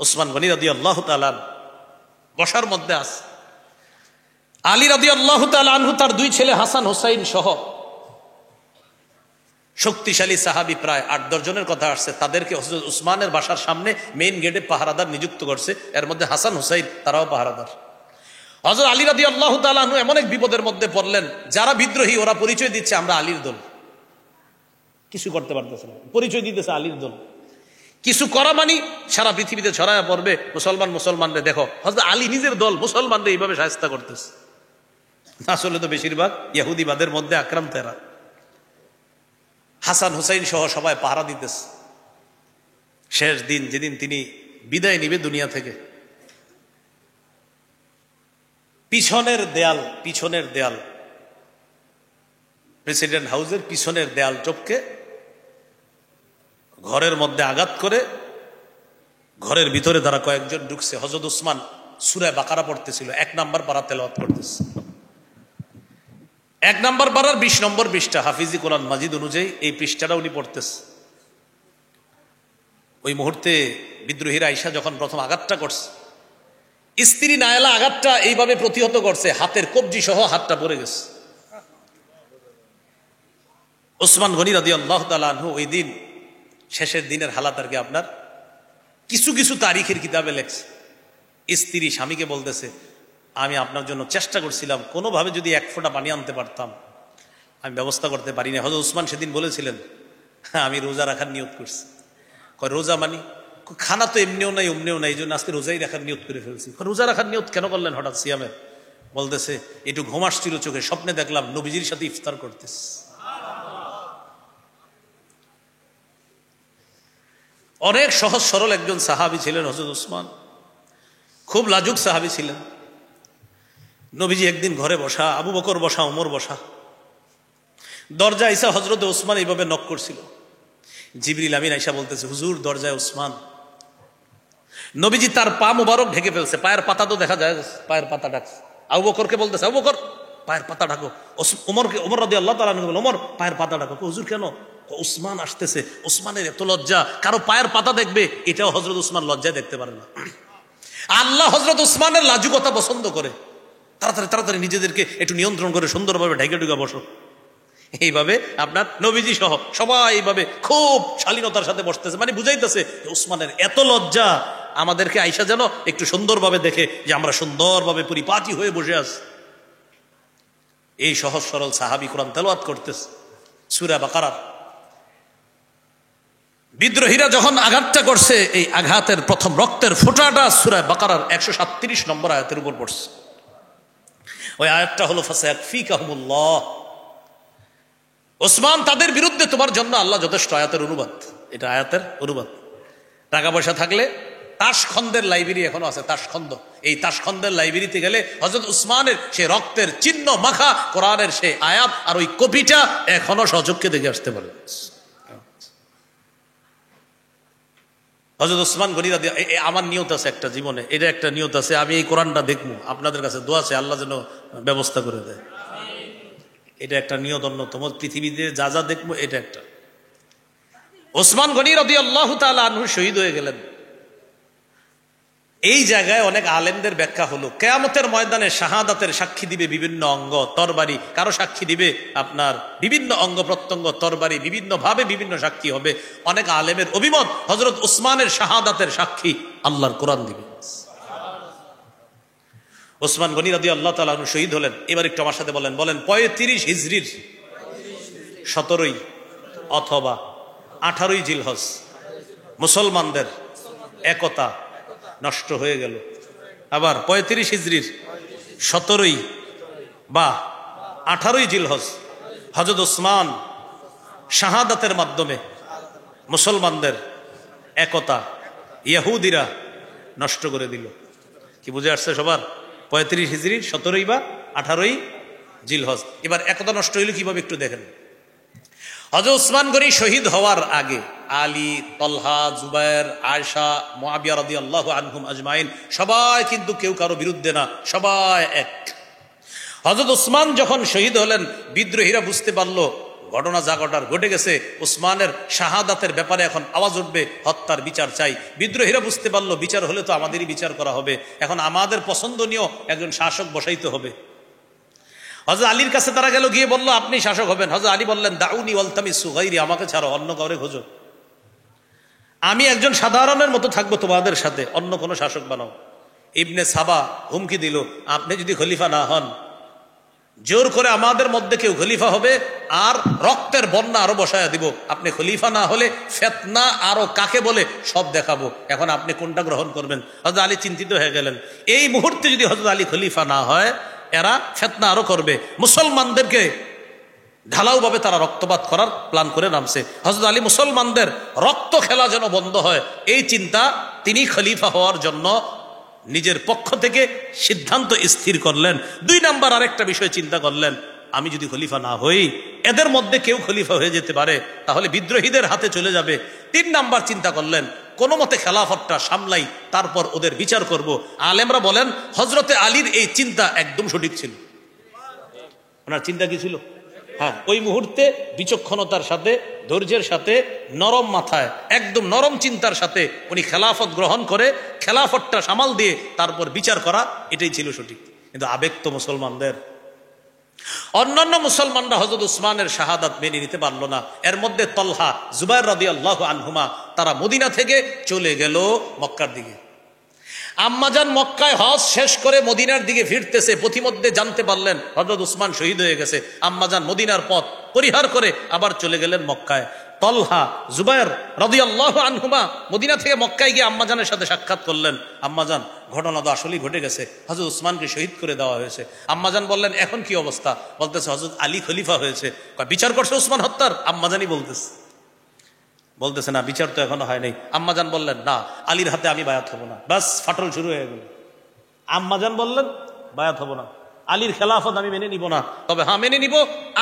ওসমান গনি রাদিয়াল্লাহু তাআলা বসার মধ্যে আছে। আলী রাদিয়াল্লাহু তাআলা আনহু তার দুই ছেলে হাসান হুসাইন সহ শক্তিশালী সাহাবী প্রায় ৮-১০ জনের কথা আসছে, তাদেরকে হযরত উসমানের বাসার সামনে মেইন গেটে পাহারাদার নিযুক্ত করছে। এর মধ্যে হাসান হুসাইন তারাও পাহারাদার। হযরত আলী রাদিয়াল্লাহু তাআলা আনহু এমন এক বিপদের মধ্যে পড়লেন, যারা বিদ্রোহী ওরা পরিচয় দিচ্ছে আমরা আলীর দল, কিছু করতে পারতেছে না, পরিচয় দিতেছে আলীর দল। কিছু করা মানি সারা পৃথিবীতে ছড়ায়া পড়বে, মুসলমানরে দেখো হযরত আলী নিজের দল মুসলমানরে এইভাবে শায়েস্তা করতেছে। আসলে তো বেশিরভাগ ইহুদিবাদের মধ্যে আক্রান্ত এরা। হাসান হুসাইন সহ সবাই পাহারা দিতেছে। শেষ দিন যেদিন তিনি বিদায় নিবে দুনিয়া থেকে, পিছনের দেয়াল প্রেসিডেন্ট হাউসের পিছনের দেয়াল টপকে ঘরের মধ্যে আঘাত করে ঘরের ভিতরে তারা কয়েকজন ঢুকছে। হযরত উসমান সূরা বাকারা পড়তেছিল, ১ নাম্বার পারা তেলাওয়াত করতেছে। ১ নাম্বার পারার ২০ নম্বর পৃষ্ঠা, হাফিজি কোরআন মাজিদ অনুযায়ী এই পৃষ্ঠাটা উনি পড়তেছে। ওই মুহূর্তে বিদ্রোহীরা আইসা যখন প্রথম আঘাতটা করছে, স্ত্রী নায়লা আঘাতটা এইভাবে প্রতিহত করছে, হাতের কবজি সহ হাতটা পড়ে গেছে। ওসমান গনি রাদিয়াল্লাহু তাআলা আনহু ওই দিন শেষের দিনের হালাত আর কি আপনার কিছু কিছু তারিখের কিতাবে লেখছে। স্ত্রী স্বামীকে বলতেছে, আমি আপনার জন্য চেষ্টা করছিলাম, কোনোভাবে যদি ১ ফোঁটা পানি আনতে পারতাম, আমি ব্যবস্থা করতে পারিনি। হযরত উসমান সেদিন বলেছিলেন, আমি রোজা রাখার নিয়ত করছি। কয় রোজা মানি? খানা তো এমনিও নাই অমনিও নাই, এই জন্য আজকে রোজাই রাখার নিয়ত করে ফেলছি। রোজা রাখার নিয়ত কেন করলেন হঠাৎ সিয়ামের? বলতেছে, একটু ঘুম আসছিল চোখে, স্বপ্নে দেখলাম নবীজির সাথে ইফতার করতেছে। অনেক সহজ সরল একজন সাহাবী ছিলেন হযরত উসমান, খুব লাজুক সাহাবী ছিলেন। নবীজি একদিন ঘরে বসা, আবু বকর বসা, ওমর বসা, দরজা আইসা হযরত উসমান এইভাবে নক করছিল। জিবরিল আমিন আইসা বলতেছে, হুজুর দরজায় উসমান। নবীজি তার পা মুবারক ঢেকে ফেলছে, পায়ের পাতা তো দেখা যায়, পায়ের পাতা ডাকছে। আবু বকরকে বলতেছে, আবু বকর পায়ের পাতা ঢাকো। ওমর রাদিয়াল্লাহু তাআলা আনহু বলেন, ওমর পায়ের পাতা ঢাকো। হুজুর কেন? উসমান আসতেছে। উসমানের এত লজ্জা, কারো পায়ের পাতা দেখবে, এটাও হযরত উসমান লজ্জায় দেখতে পারে না। আল্লাহ হযরত উসমানের লাজুকতা পছন্দ করে। তাড়াতাড়ি তাড়াতাড়ি নিজেদেরকে একটু নিয়ন্ত্রণ করে সুন্দরভাবে ঢেকে ঢুকে বসো। এইভাবে আপনার নবীজি সহ সবাই এইভাবে খুব শালীনতার সাথে বসতেছে, মানে বুঝাইতেছে উসমানের এত লজ্জা, আমাদেরকে আইসা যেন একটু সুন্দরভাবে দেখে যে আমরা সুন্দরভাবে পরিপাটি হয়ে বসে আছি। এই সহজ সরল সাহাবী কোরআন তেলাওয়াত করতেছে সূরা বাকারা। বিদ্রোহীরা যখন আঘাতটা করছে, এই আঘাতের প্রথম রক্তের ফোঁটাটা সূরা বাকারার ১৩৭ নম্বর আয়াতের উপর পড়ছে। ওই আয়াতটা হলো ফাসায়াকফিকাহুমুল্লাহ। ওসমান তাদের বিরুদ্ধে তোমার জন্য আল্লাহ যথেষ্ট। আয়াতের অনুবাদ, এটা আয়াতের অনুবাদ। টাকা পয়সা থাকলে তাশখন্দের লাইব্রেরি এখনো আছে, তাশখন্দ। এই তাশখন্দের লাইব্রেরিতে গেলে হযরত উসমানের সে রক্তের চিহ্ন মাখা কোরআনের সেই আয়াত আর ওই কপিটা এখনো সচক্ষে দেখে আসতে পারে। হযরত উসমান গনি রাদিয়াল্লাহু, আমার নিয়ত আছে একটা জীবনে, এটা একটা নিয়ত আছে, আমি এই কোরআনটা দেখবো, আপনাদের কাছে দোয়া আছে আল্লাহ যেন ব্যবস্থা করে দেয়। এটা একটা নিয়ত অন্যতম, পৃথিবীতে যা যা দেখবো এটা একটা। ওসমান গনি রাদিয়াল্লাহু তাআলা আনহু শহীদ হয়ে গেলেন। এই জায়গায় অনেক আলেমদের ব্যাখ্যা হলো, কিয়ামতের ময়দানে শাহাদাতের সাক্ষী দিবে বিভিন্ন অঙ্গ তরবারি, কারো সাক্ষী দিবে আপনার বিভিন্ন অঙ্গ প্রত্যঙ্গ তরবারি, বিভিন্ন ভাবে বিভিন্ন সাক্ষী হবে। অনেক আলেমের অভিমত হযরত উসমানের শাহাদাতের সাক্ষী আল্লাহর কোরআন দিবে। ওসমান গনি রাদিয়াল্লাহু তাআলা আনহু শহীদ হলেন। এবার একটু আমার সাথে বলেন ৩৫ হিজরির ১৭ অথবা ১৮ জিলহজ মুসলমানদের একতা নষ্ট হয়ে গেল। আবার ৩৫ হিজরির ১৭ বা ১৮ জিলহজ হযরত উসমান শাহাদাতের মাধ্যমে মুসলমানদের একতা ইহুদিরা নষ্ট করে দিল। কি বুঝে আসছে সবার? ৩৫ হিজরির ১৭ বা ১৮ জিলহজ। এবার একতা নষ্ট হইল কিভাবে একটু দেখেন। হযরত উসমান গনি শহীদ হওয়ার আগে আলী, তলহা, জুবায়ের, আয়েশা, মুআবিয়া রাদিয়াল্লাহু আনহুম আজমাইন সবাই কিন্তু কেউ কারো বিরুদ্ধে না, সবাই এক। হযরত উসমান যখন শহীদ হলেন, বিদ্রোহীরা বুঝতে পারলো ঘটনা যা ঘটার ঘটে গেছে, উসমানের শাহাদাতের ব্যাপারে এখন আওয়াজ উঠবে, হত্যার বিচার চাই। বিদ্রোহীরা বুঝতে পারলো বিচার হলে তো আমাদেরই বিচার করা হবে, এখন আমাদের পছন্দনীয় একজন শাসক বসাইতে হবে। হযরত আলীর কাছে তারা গেল, গিয়ে বলল আপনি শাসক হবেন। হযরত আলী বললেন দাউনি ওয়ালতামিসু গায়রি, আমাকে ছাড়ো, অন্য কাউরে খোঁজো, আমি একজন সাধারণের মতো থাকবো তোমাদের সাথে, অন্য কোনো শাসক বানাও। ইবনে সাবা হুমকি দিল, আপনি যদি খলিফা না হন, জোর করে আমাদের মধ্যে কেউ খলিফা হবে আর রক্তের বন্যা আরো বসায়া দিব, আপনি খলিফা না হলে ফিতনা আরো কাকে বলে সব দেখাবো, এখন আপনি কোনটা গ্রহণ করবেন। হযরত আলী চিন্তিত হয়ে গেলেন, এই মুহূর্তে যদি হযরত আলী খলিফা না হয় এরা ফিতনা আরো করবে, মুসলমানদেরকে ঢালাওভাবে তারা রক্তপাত করার প্ল্যান করে নামছে। হযরত আলী মুসলমানদের রক্ত খেলা যেন বন্ধ হয়, এই চিন্তা তিনি খলিফা হওয়ার জন্য নিজের পক্ষ থেকে সিদ্ধান্ত স্থির করলেন। 2 নাম্বার আরেকটা বিষয় চিন্তা করলেন, আমি যদি খলিফা না হই, এদের মধ্যে কেউ খলিফা হয়ে যেতে পারে, তাহলে বিদ্রোহীদের হাতে চলে যাবে। 3 নাম্বার চিন্তা করলেন, কোনো মতে খেলাফতটা সামলাই, তারপর ওদের বিচার করব। আলেমরা বলেন হযরতে আলীর এই চিন্তা একদম সঠিক ছিল। ওনার চিন্তা কি ছিল? হ্যাঁ, ওই মুহূর্তে বিচক্ষণতার সাথে, ধৈর্যের সাথে, নরম মাথায়, একদম নরম চিন্তার সাথে উনি খেলাফত গ্রহণ করে খেলাফতটা সামাল দিয়ে তারপর বিচার করা, এটাই ছিল সঠিক। কিন্তু আবেগ তো মুসলমানদের, অন্যান্য মুসলমানরা হযরত উসমানের শাহাদাত মেনে নিতে পারলো না। এর মধ্যে তলহা, জুবাইর রাদিয়াল্লাহু আনহুমা, তারা মদিনা থেকে চলে গেল মক্কার দিকে। আম্মাজান মক্কায় হজ শেষ করে মদিনার দিকে ফিরতেছে, পথিমধ্যে জানতে পারলেন হযরত উসমান শহীদ হয়ে গেছে। আম্মাজান মদিনার পথ পরিহার করে আবার চলে গেলেন মক্কায়। তলহা, জুবাইর রাদিয়াল্লাহু আনহুমা মদিনা থেকে মক্কায় গিয়ে আম্মাজানের সাথে সাক্ষাৎ করলেন। আম্মাজান, ঘটনা তো আসলেই ঘটে গেছে, হযরত উসমানকে শহীদ করে দেওয়া হয়েছে। আম্মাজান বললেন এখন কি অবস্থা? বলতেছে হযরত আলী খলিফা হয়েছে। বিচার করছে উসমান হত্যার? আম্মাজানই বলতেছে না, বিচার তো এখনো হয় নাই। আম্মাজান বললেন না, আলীর হাতে আমি বায়াত হব না। বাস ফাটল শুরু হয়ে গেল। আম্মাজান বললেন বায়াত হব না, আলীর খেলাফত আমি মেনে নিব না, তবে হ্যাঁ মেনে নিব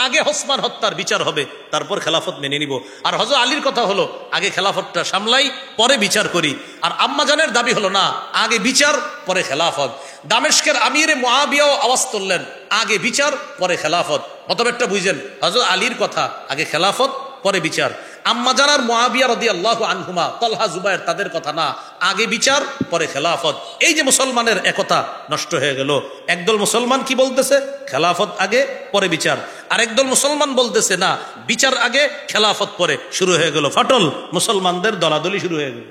আগে ওসমান হত্যার বিচার হবে, তারপর খেলাফত মেনে নিব। আর হযরত আলীর কথা হলো আগে খেলাফতটা সামলাই, পরে বিচার করি। আর আম্মাজানের দাবি হলো না, আগে বিচার পরে খেলাফত। দামেস্কের আমিরে মুআবিয়াও আওয়াজ তুললেন, আগে বিচার পরে খেলাফত। মতভেদটা বুঝেন, হযরত আলীর কথা আগে খেলাফত পরে বিচার। আম্মাজান আর মুআবিয়া রাদিয়াল্লাহু আনহুমা, তলহা, জুবাইর, তাদের কথা না, আগে বিচার পরে খেলাফত। এই যে মুসলমানের একতা নষ্ট হয়ে গেল। একদল মুসলমান কি বলতেছে? খেলাফত আগে পরে বিচার। আর একদল মুসলমান বলতেছে না, বিচার আগে খেলাফত পরে। শুরু হয়ে গেল ফাটল, মুসলমানদের দলাদলি শুরু হয়ে গেল।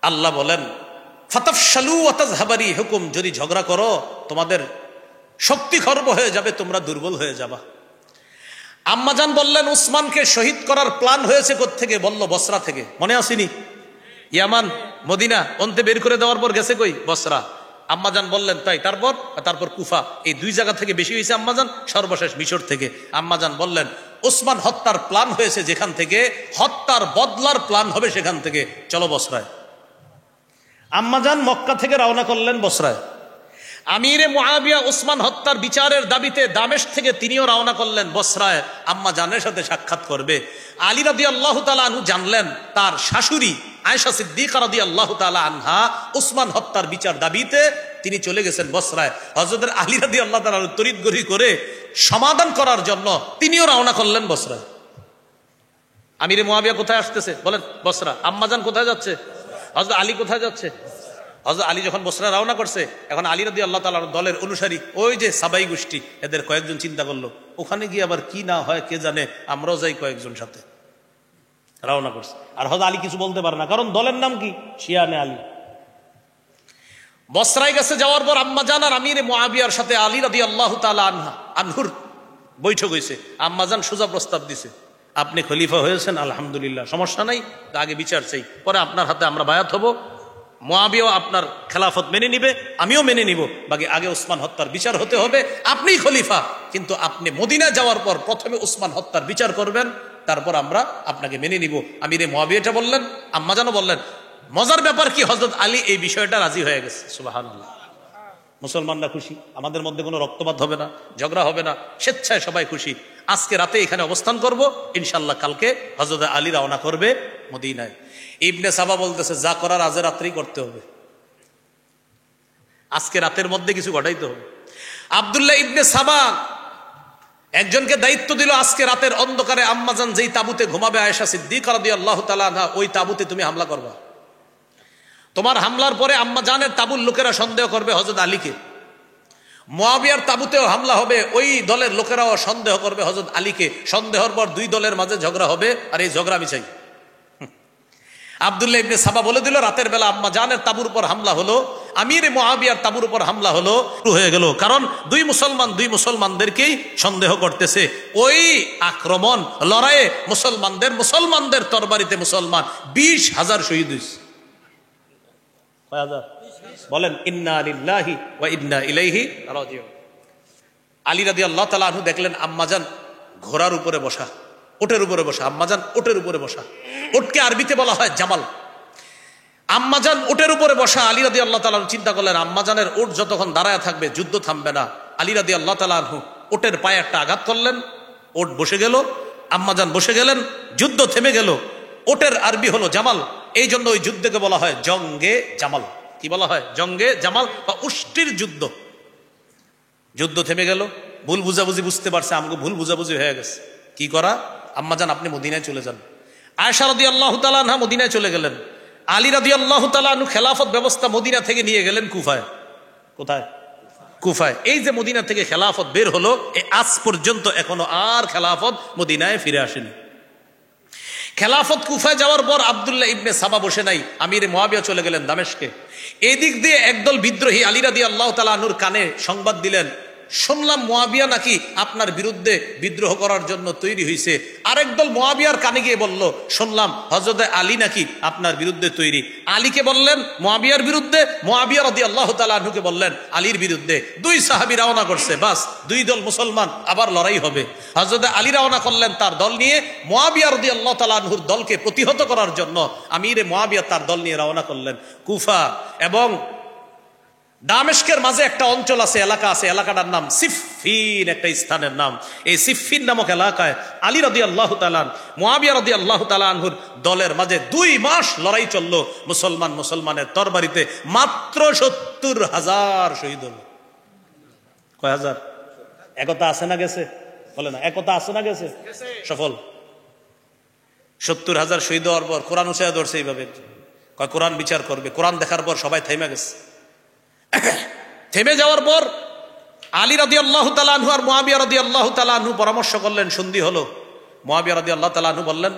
আল্লাহ বলেন ফাতাফশালু ওয়া তাযহাবা রিহুকুম, যদি ঝগড়া করো তোমাদের শক্তি খর্ব হয়ে যাবে, তোমরা দুর্বল হয়ে যাবা। আম্মাজান বললেন উসমানকে শহীদ করার প্ল্যান হয়েছে কোত্থেকে? বলল বসরা থেকে। মনে আসেনি? ইয়ামান, মদিনা অন্তে বের করে দেওয়ার পর গেছে কই? বসরা। আম্মাজান বললেন তাই, তারপর কুফা, এই 2 জায়গা থেকে বেশি হয়েছে আম্মাজান, সর্বশেষ মিশর থেকে। আম্মাজান বললেন উসমান হত্যার প্ল্যান হয়েছে যেখান থেকে, হত্যার বদলার প্ল্যান হবে সেখান থেকে, চলো বসরায়। আম্মাজান মক্কা থেকে রওনা করলেন বসরায়। আমিরে মুআবিয়া উসমান হত্যার বিচারের দাবিতে দামেস্ক থেকে তিনিও রওনা করলেন বসরায়, আম্মাজানের সাথে সাক্ষাৎ করবে। আলী রাদিয়াল্লাহু তাআলা আনহু জানলেন তার শাশুড়ি আয়েশা সিদ্দিকা রাদিয়াল্লাহু তাআলা আনহা উসমান হত্যার বিচার দাবিতে তিনি চলে গেছেন বসরায়। হযরত আলী রাদিয়াল্লাহু তাআলা তড়িৎগড়ি করে সমাধান করার জন্য তিনিও রওনা করলেন বসরায়। আমিরে মুআবিয়া কোথায় আসতেছে? বলেন বসরা। আম্মাজান কোথায় যাচ্ছে? হযরত আলী কোথায় যাচ্ছে? হযরত আলী যখন বসরা রওনা করছে, এখন আলী রাদিয়াল্লাহু তাআলার দলের অনুসারী ওই যে সাবাই গোষ্ঠী, এদের কয়েকজন চিন্তা করলো ওখানে গিয়ে আবার কি না হয় কে জানে, আমরাও যাই কয়েকজন সাথে। রওনা করছে। আর হযরত আলী কিছু বলতে পারে না, কারণ দলের নাম কি? শিয়ানে আলী। বসরায় গেছে, যাওয়ার পর আম্মাজান আর আমিরে মুআবিয়ার সাথে আলী রাদিয়াল্লাহু তাআলা আনহুর বৈঠক হয়েছে। আম্মাজান সোজা প্রস্তাব দিছে, আপনি খলিফা হয়েছেন আলহামদুলিল্লাহ, সমস্যা নাই, আগে বিচার চাই, পরে আপনার হাতে আমরা বায়াত হব, মুআবিয়াও আপনার খেলাফত মেনে নিবে, আমিও মেনে নিব, বাকি আগে উসমান হত্যার বিচার হতে হবে, আপনিই খলিফা, কিন্তু আপনি মদিনা যাওয়ার পর প্রথমে উসমান হত্যার বিচার করবেন, তারপর আমরা আপনাকে মেনে নিব। আমিরে মুআবিয়া বললেন, আম্মাজানও বললেন। মজার ব্যাপার কি, হযরত আলী এই বিষয়টা রাজি হয়ে গেছে। সুবহানাল্লাহ। মুসলমানরা খুশি, আমাদের মধ্যে কোনো রক্তপাত হবে না, ঝগড়া হবে না, স্বেচ্ছায় সবাই খুশি। আজকে রাতে এখানে অবস্থান করব, ইনশাআল্লাহ কালকে হযরত আলী রওনা করবে মদিনায়। ইবনে সাবা বলতেছে যা করার আজ রাত্রেই করতে হবে, আজকে রাতের মধ্যে কিছু ঘটাইতে হবে। আব্দুল্লাহ ইবনে সাবা একজনকে দায়িত্ব দিল, আজকে রাতের অন্ধকারে আম্মাজান যেই তাবুতে ঘুমাবে আয়েশা সিদ্দিকা রাদিয়াল্লাহু তাআলা আনহা, ওই তাবুতে তুমি হামলা করবা। তোমার হামলার পরে আম্মাজানের তাবুর লোকেরা সন্দেহ করবে হযরত আলীকে। মুয়াবিয়ার তাবুতেও হামলা হবে, ওই দলের লোকেরাও সন্দেহ করবে হযরত আলীকে। সন্দেহের পর দুই দলের মাঝে ঝগড়া হবে, আর এই ঝগড়া আমি চাই। আব্দুল্লাহ ইবনে সাবা বলে দিল, রাতের বেলা আম্মাজানের তাবুর উপর হামলা হলো, আমির মুআবিয়ার তাবুর উপর হামলা হলো, শুরু হয়ে গেল। কারণ দুই মুসলমানদেরকেই সন্দেহ করতেছে। ওই আক্রমণ লড়াইয়ে মুসলমানদের তরবারিতে মুসলমান 20,000 শহীদ হয়েছে। কয় হাজার? বলেন ইন্না লিল্লাহি ওয়া ইন্না ইলাইহি রাজিউন। আলী রাদিয়াল্লাহু তাআলা আনহু দেখলেন আম্মাজান ঘোড়ার উপরে বসা, ওটের উপরে বসা। আম্মাজান ওটের উপরে বসা, ওটকে আরবিতে বলা হয় জামাল। আম্মাজান ওটের উপরে বসা। আলী রাদিয়াল্লাহু তাআলা আনহু চিন্তা করলেন, আম্মাজানের ওট যতক্ষণ দাঁড়ায় থাকবে যুদ্ধ থামবে না। আলী রাদিয়াল্লাহু তাআলা আনহু ওটের পায়ে একটা আঘাত করলেন, ওট বসে গেল, আম্মাজান বসে গেলেন, যুদ্ধ থেমে গেল। ওটের আরবি হলো জামাল, এই জন্য ওই যুদ্ধকে বলা হয় জঙ্গে জামাল। কি বলা হয়? জঙ্গে জামাল বা উষ্টির যুদ্ধ। যুদ্ধ থেমে গেল, ভুল বুঝাবুঝি বুঝতে পারছে, আমাকে ভুল বুঝাবুঝি হয়ে গেছে। কি করা? আম্মাজান আপনি মদিনায় চলে যান। আয়েশা রাদিয়াল্লাহু তাআলা আনহা মদিনায় চলে গেলেন। আলী রাদিয়াল্লাহু তাআলা আনহু খেলাফত ব্যবস্থা মদিনা থেকে নিয়ে গেলেন কুফায়। কোথায়? কুফায়। এই যে মদিনা থেকে খেলাফত বের হলো, আজ পর্যন্ত এখনো আর খেলাফত মদিনায় ফিরে আসেনি। খেলাফত কুফায় যাওয়ার পর আব্দুল্লাহ ইবনে সাবা বসে নাই, আমির মুআবিয়া চলে গেলেন দামেস্কে। এদিক দিয়ে একদল বিদ্রোহী আলী রাদিয়াল্লাহু তাআলা আনহুর কানে সংবাদ দিলেন, শুনলাম মুআবিয়া নাকি আপনার বিরুদ্ধে বিদ্রোহ করার জন্য তৈরি হয়েছে। আরেক দল মুআবিয়ার কানে গিয়ে বলল, শুনলাম হযরত আলী নাকি আপনার বিরুদ্ধে তৈরি। আলীকে বললেন মুআবিয়ার বিরুদ্ধে, মুআবিয়া রাদিয়াল্লাহু তাআলা আনহুকে বললেন আলীর বিরুদ্ধে। দুই সাহাবী রওনা করছে, বাস দুই দল মুসলমান, আবার লড়াই হবে। হযরত আলী রওনা করলেন তার দল নিয়ে, মুআবিয়া রাদিয়াল্লাহু তাআলা আনহুর দলকে প্রতিহত করার জন্য আমিরে মুআবিয়া তার দল নিয়ে রওনা করলেন কুফা। এবং দামেস্কের মাঝে একটা অঞ্চল আছে, এলাকা আছে, এলাকাটার নাম সিফফিন, একটা স্থানের নাম। এই সিফফিন নামক এলাকায় আলী রাদিয়াল্লাহু তাআলা মুআবিয়া রাদিয়াল্লাহু তাআলা আনহুর দলের মাঝে 2 মাস লড়াই চললো। মুসলমানের তরবারিতে মাত্র 70,000 শহীদ হলো। কয় হাজার? একতা আছে না গেছে? বলে না, একতা আছে না গেছে? সফল। 70,000 শহীদ হওয়ার পর কোরআন উঠায় ধরছে এইভাবে, কয় কোরআন বিচার করবে। কোরআন দেখার পর সবাই থেমে গেছে। থেমে যাওয়ার পর আলী রাদিয়াল্লাহু তাআলা আনহু আর মুআবিয়া রাদিয়াল্লাহু তাআলা আনহু পরামর্শ করলেন, সন্ধি হলো। মুআবিয়া রাদিয়াল্লাহু তাআলা আনহু বললেন,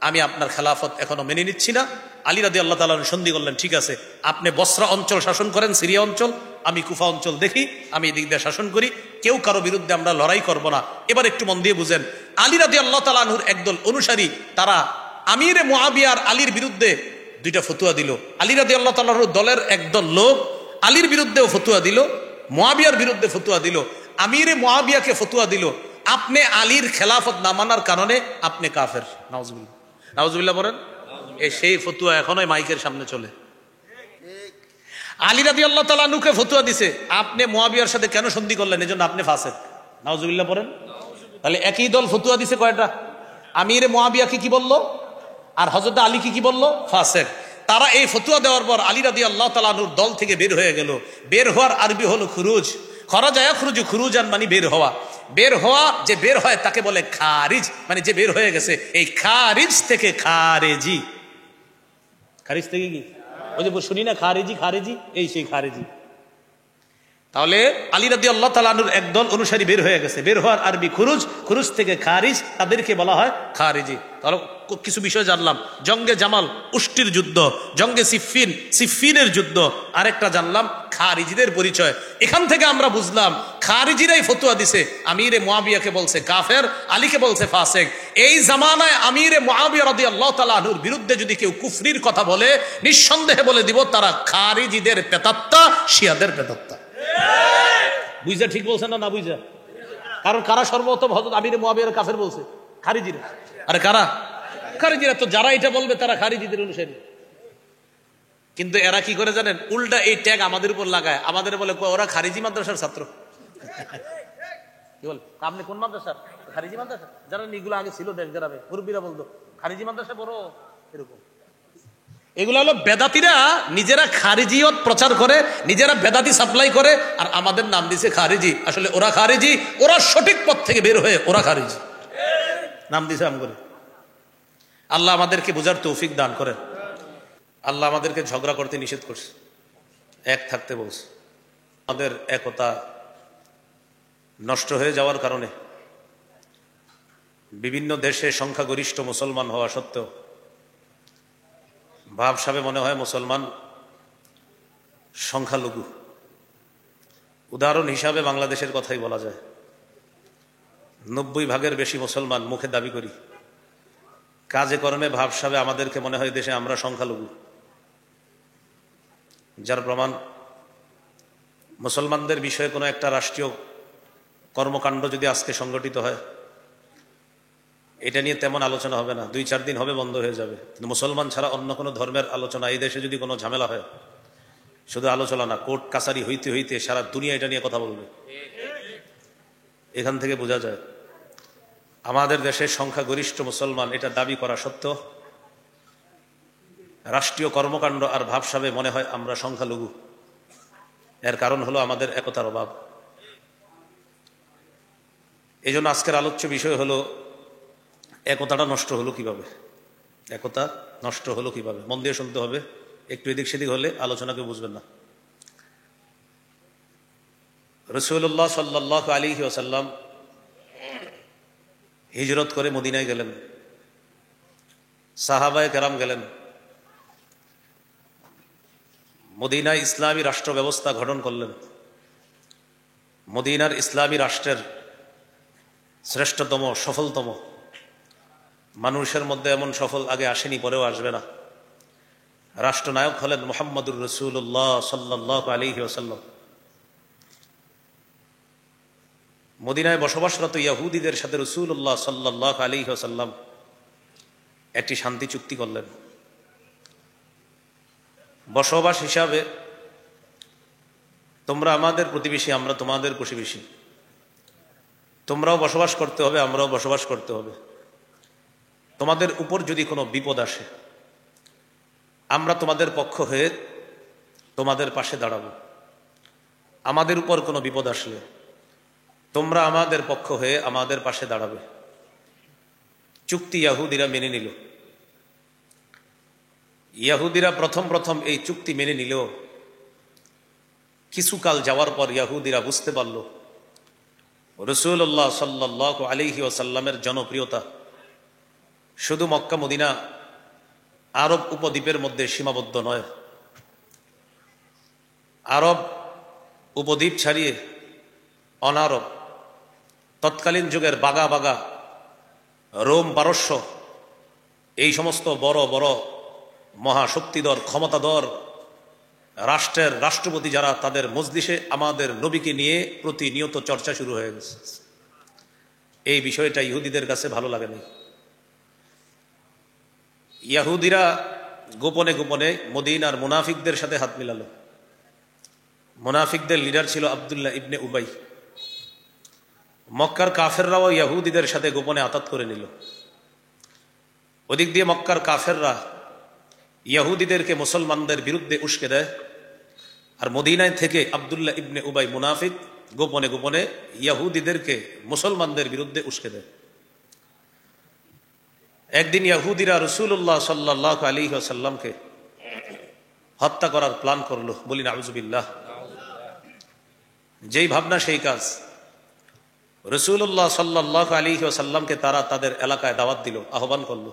আমি আপনার খেলাফত এখনো মেনে নিচ্ছি না। আলী রাদিয়াল্লাহু তাআলা আনহু সন্ধি করলেন, ঠিক আছে, আপনি বসরা অঞ্চল শাসন করেন, সিরিয়া অঞ্চল, আমি কুফা অঞ্চল দেখি, আমি এদিক দিয়ে শাসন করি, কেউ কারো বিরুদ্ধে আমরা লড়াই করব না। এবার একটু মন দিয়ে বুঝেন, আলী রাদিয়াল্লাহু তাআলা আনহুর একদল অনুসারী, তারা আমিরে মুআবিয়া আর আলীর বিরুদ্ধে 2টা ফতুয়া দিল। আলী রাদিয়াল্লাহু তাআলা আনহুর দলের একদল লোক আলীর বিরুদ্ধেও ফতুয়া দিল, মুআবিয়ার বিরুদ্ধে ফতুয়া দিল। আমিরে মুআবিয়াকে ফতুয়া দিল, আপনি আলীর খেলাফত না মানার কারণে আপনি কাফের। নাউজুবিল্লাহ, নাউজুবিল্লাহ বলেন। এই সেই ফতুয়া এখনোই মাইকের সামনে চলে। আলী রাদিয়াল্লাহু তাআলা আনহুকে ফতুয়া দিছে, আপনি মুআবিয়ার সাথে কেন সন্ধি করলেন, এজন্য আপনি ফাসেক। নাউজুবিল্লাহ বলেন। তাহলে একই দল ফতুয়া দিছে কয়টা? আমিরে মুআবিয়াকে কি বলল, আর হযরত আলীকে কি বলল? ফাসেক। তারা এই ফতুয়া দেওয়ার পর আলী রাদিয়াল্লাহু তাআলা আনহুর দল থেকে বের হয়ে গেল। বের হওয়ার আরবি হলো খুরুজ। খরাজা ইয়াখরুজু খুরুজান মানে বের হওয়া। বের হওয়া, যে বের হয় তাকে বলে খারিজ, মানে যে বের হয়ে গেছে। এই খারিজ থেকে খারেজি। খারিজ থেকে কি? ওই যে শুনি না খারেজি, খারেজি, এই সেই খারেজি। তাহলে আলী রাদিয়াল্লাহু তাআলা আনহুর একদল অনুসারী বের হয়ে গেছে। বের হওয়ার আরবি খুরুজ, খুরুজ থেকে খারিজ, তাদেরকে বলা হয় খারিজি। তাহলে কিছু বিষয় জানলাম। জঙ্গে জামাল উষ্টির যুদ্ধ, জঙ্গে সিফফিন সিফফিনের যুদ্ধ, আরেকটা জানলাম খারিজিদের পরিচয়। এখান থেকে আমরা বুঝলাম খারিজিরাই ফতুয়া দিছে, আমিরে মুআবিয়াকে বলছে কাফের, আলীকে বলছে ফাসেক। এই জামানায় আমিরে মুআবিয়া রাদিয়াল্লাহু তাআলা আনহুর বিরুদ্ধে যদি কেউ কুফরির কথা বলে, নিঃসন্দেহে বলে দিব তারা খারিজিদের প্রেতাত্মা, শিয়াদের প্রেতাত্মা। বুঝা ঠিক বলছেন না? না বুঝা? কারণ কারা সর্বপ্রথম হযরত আমিরে মুআবিয়ার কাফের বলছে? খারিজিরা। আরে কারা? খারিজিরা। তো যারা এটা বলবে তারা খারিজিদের অনুসারী। কিন্তু এরা কি করে জানেন? উল্টা এই ট্যাগ আমাদের উপর লাগায়, আমাদের বলে ওরা খারিজি মাদ্রাসার ছাত্র। কি বল, আপনি কোন মাদ্রাসার? খারিজি মাদ্রাসা। যারা এগুলো আগে ছিল দেশ গ্রামে মুরব্বীরা বলতো খারিজি মাদ্রাসা বড়, এরকম। এগুলো হলো বেদাতিরা নিজেরা খারিজিয়ত প্রচার করে, নিজেরা বেদাতি সাপ্লাই করে, আর আমাদের নাম দিছে খারিজি। আসলে ওরা খারিজি, ওরা সঠিক পথ থেকে বের হয়ে ওরা খারিজি নাম দিছে আম করে। আল্লাহ আমাদেরকে বোঝার তৌফিক দান করেন। আল্লাহ আমাদেরকে ঝগড়া করতে নিষেধ করছে, এক থাকতে বলছে। আমাদের একতা নষ্ট হয়ে যাওয়ার কারণে বিভিন্ন দেশে সংখ্যাগরিষ্ঠ মুসলমান হওয়া সত্ত্বেও ভাবসাবে মনে হয় মুসলমান সংখ্যালঘু। উদাহরণ হিসাবে বাংলাদেশের কথাই বলা যায়। 90 ভাগের বেশি মুসলমান, মুখে দাবি করি, কাজে কর্মে ভাবসাবে আমাদেরকে মনে হয় দেশে আমরা সংখ্যালঘু। যার প্রমাণ মুসলমানদের বিষয়ে কোনো একটা রাষ্ট্রীয় কর্মকাণ্ড যদি আজকে সংগঠিত হয়, এটা নিয়ে তেমন আলোচনা হবে না, 2-4 দিন হবে, বন্ধ হয়ে যাবে। কিন্তু মুসলমান ছাড়া অন্য কোনো ধর্মের আলোচনা এই দেশে যদি কোনো ঝামেলা হয়, শুধু আলোচনা না, কোর্ট কাছারি হইতে হইতে সারা দুনিয়া এটা নিয়ে কথা বলবে। এখান থেকে বোঝা যায় আমাদের দেশের সংখ্যাগরিষ্ঠ মুসলমান এটা দাবি করা সত্ত্বেও রাষ্ট্রীয় কর্মকাণ্ড আর ভাবসাবে মনে হয় আমরা সংখ্যালঘু। এর কারণ হলো আমাদের একতার অভাব। এই জন্য আজকের আলোচ্য বিষয় হলো একতাটা নষ্ট হলো কিভাবে। একতা নষ্ট হলো কিভাবে, মন দিয়ে শুনতে হবে, একটু এদিক সেদিক হলে আলোচনাকে বুঝবেন না। রাসূলুল্লাহ সাল্লাল্লাহু আলাইহি ওয়াসাল্লাম হিজরত করে মদিনায় গেলেন, সাহাবায়ে কেরাম গেলেন, মদিনায় ইসলামী রাষ্ট্র ব্যবস্থা গঠন করলেন। মদিনার ইসলামী রাষ্ট্রের শ্রেষ্ঠতম, সফলতম মানুষের মধ্যে এমন সফল আগে আসেনি, পরেও আসবে না। রাষ্ট্রনায়ক হলেন মুহাম্মদুর রাসূলুল্লাহ সাল্লাল্লাহু আলাইহি ওয়াসাল্লাম। মদিনায় বসবাসরত ইহুদিদের সাথে রাসূলুল্লাহ সাল্লাল্লাহু আলাইহি ওয়াসাল্লাম একটি শান্তি চুক্তি করলেন। বসবাস হিসাবে তোমরা আমাদের প্রতিবেশী, আমরা তোমাদের প্রতিবেশী, তোমরাও বসবাস করতে হবে, আমরাও বসবাস করতে হবে। তোমাদের উপর যদি কোনো বিপদ আসে, আমরা তোমাদের পক্ষ হয়ে তোমাদের পাশে দাঁড়াবো। আমাদের উপর কোনো বিপদ আসলে তোমরা আমাদের পক্ষ হয়ে আমাদের পাশে দাঁড়াবে। চুক্তি ইহুদিরা মেনে নিল। ইহুদিরা প্রথম এই চুক্তি মেনে নিল। কিছুকাল যাওয়ার পর ইহুদিরা বুঝতে পারল রাসূলুল্লাহ সাল্লাল্লাহু আলাইহি ওয়াসাল্লামের জনপ্রিয়তা শুধু মক্কা মদিনা আরব উপদ্বীপের মধ্যে সীমাবদ্ধ নয়। আরব উপদ্বীপ ছাড়িয়ে অনারব, তৎকালীন যুগের বাগা বাগা রোম, পারস্য, এই সমস্ত বড় বড় মহাশক্তিধর ক্ষমতাধর রাষ্ট্রের রাষ্ট্রপতি যারা, তাদের মজলিসে আমাদের নবীকে নিয়ে প্রতিনিয়ত চর্চা শুরু হয়ে গেছে। এই বিষয়টা ইহুদিদের কাছে ভালো লাগেনি। ইহুদিরা গোপনে গোপনে মদিনার মুনাফিকদের সাথে হাত মিলালো। মুনাফিকদের লিডার ছিল আব্দুল্লাহ ইবনে উবাই। মক্কার কাফেররাও ইহুদিদের সাথে গোপনে আতাত করে নিল। ওদিক দিয়ে মক্কার কাফেররা ইহুদিদেরকে মুসলমানদের বিরুদ্ধে উস্কে দেয়, আর মদিনায় থেকে আব্দুল্লাহ ইবনে উবাই মুনাফিক গোপনে গোপনে ইহুদিদেরকে মুসলমানদের বিরুদ্ধে উস্কে দেয়। একদিন ইহুদিরা রাসূলুল্লাহ সাল্লাল্লাহু আলাইহি ওয়াসাল্লামকে হত্যা করার প্ল্যান করলো। বলি নাউযুবিল্লাহ। যেই ভাবনা সেই কাজ। রাসূলুল্লাহ সাল্লাল্লাহু আলাইহি ওয়াসাল্লামকে তারা তাদের এলাকায় দাওয়াত দিল, আহ্বান করলো।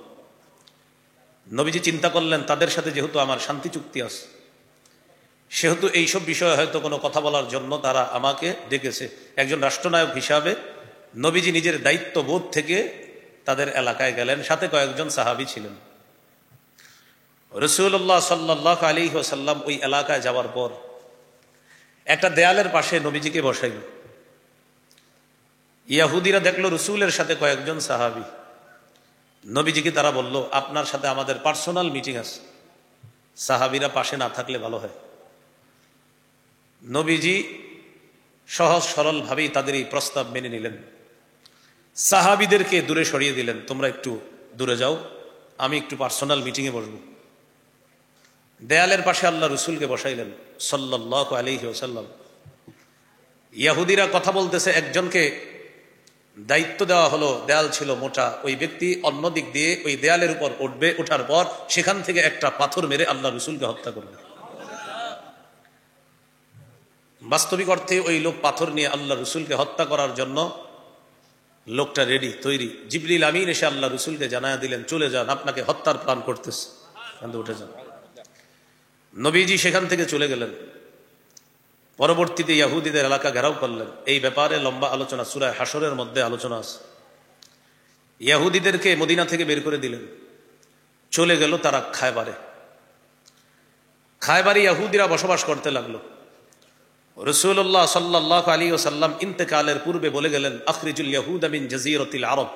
নবীজি চিন্তা করলেন তাদের সাথে যেহেতু আমার শান্তি চুক্তি আছে, সেহেতু এইসব বিষয়ে হয়তো কোনো কথা বলার জন্য তারা আমাকে ডেকেছে। একজন রাষ্ট্রনায়ক হিসাবে নবীজি নিজের দায়িত্ববোধ থেকে তাদের এলাকায় গেলেন, সাথে কয়েকজন সাহাবী ছিলেন। রাসূলুল্লাহ সাল্লাল্লাহু আলাইহি ওয়াসাল্লাম ওই এলাকায় যাওয়ার পর একটা দেয়ালের পাশে নবীজিকে বসাইল। ইহুদিরা দেখলো রসুলের সাথে কয়েকজন সাহাবী। নবীজিকে তারা বলল, আপনার সাথে আমাদের পার্সোনাল মিটিং আছে, সাহাবীরা পাশে না থাকলে ভালো হয়। নবীজি সহজ সরল ভাবেই তাদের এই প্রস্তাব মেনে নিলেন। সাহাবীদেরকে দূরে সরিয়ে দিলেন, তোমরা একটু দূরে যাও, আমি একটু পার্সোনাল মিটিংয়ে বসব। দেয়ালের পাশে আল্লাহ রসুলকে বসাইলেন সাল্লাল্লাহু আলাইহি ওয়াসাল্লাম। ইয়াহুদিরা কথা বলতেছে, একজনকে দায়িত্ব দেওয়া হলো, দেয়াল ছিল মোটা, ওই ব্যক্তি অন্য দিক দিয়ে ওই দেয়ালের উপর উঠবে, ওঠার পর সেখান থেকে একটা পাথর মেরে আল্লাহ রসুলকে হত্যা করবে। বাস্তবিক অর্থে ওই লোক পাথর নিয়ে আল্লাহ রসুলকে হত্যা করার জন্য লোকটা রেডি, তৈরি। জিবরিল আমিন এসে আল্লাহ রসুলকে জানায়া দিলেন, চলে যান, আপনাকে হত্যার প্ল্যান করতেছে, উঠে যান। নবীজি সেখান থেকে চলে গেলেন। পরবর্তীতে ইয়াহুদীদের এলাকা ঘেরাও করলেন। এই ব্যাপারে লম্বা আলোচনা সূরা হাশরের মধ্যে আলোচনা আছে। ইয়াহুদীদেরকে মদিনা থেকে বের করে দিলেন, চলে গেল তারা খায়বারে। খায়বারে ইয়াহুদীরা বসবাস করতে লাগলো। রাসূলুল্লাহ সাল্লাল্লাহু আলাইহি ওয়াসাল্লাম ইন্তেকালের পূর্বে বলে গেলেন, আখরিজুল ইয়াহুদা মিন জাজিরাতিল আরব,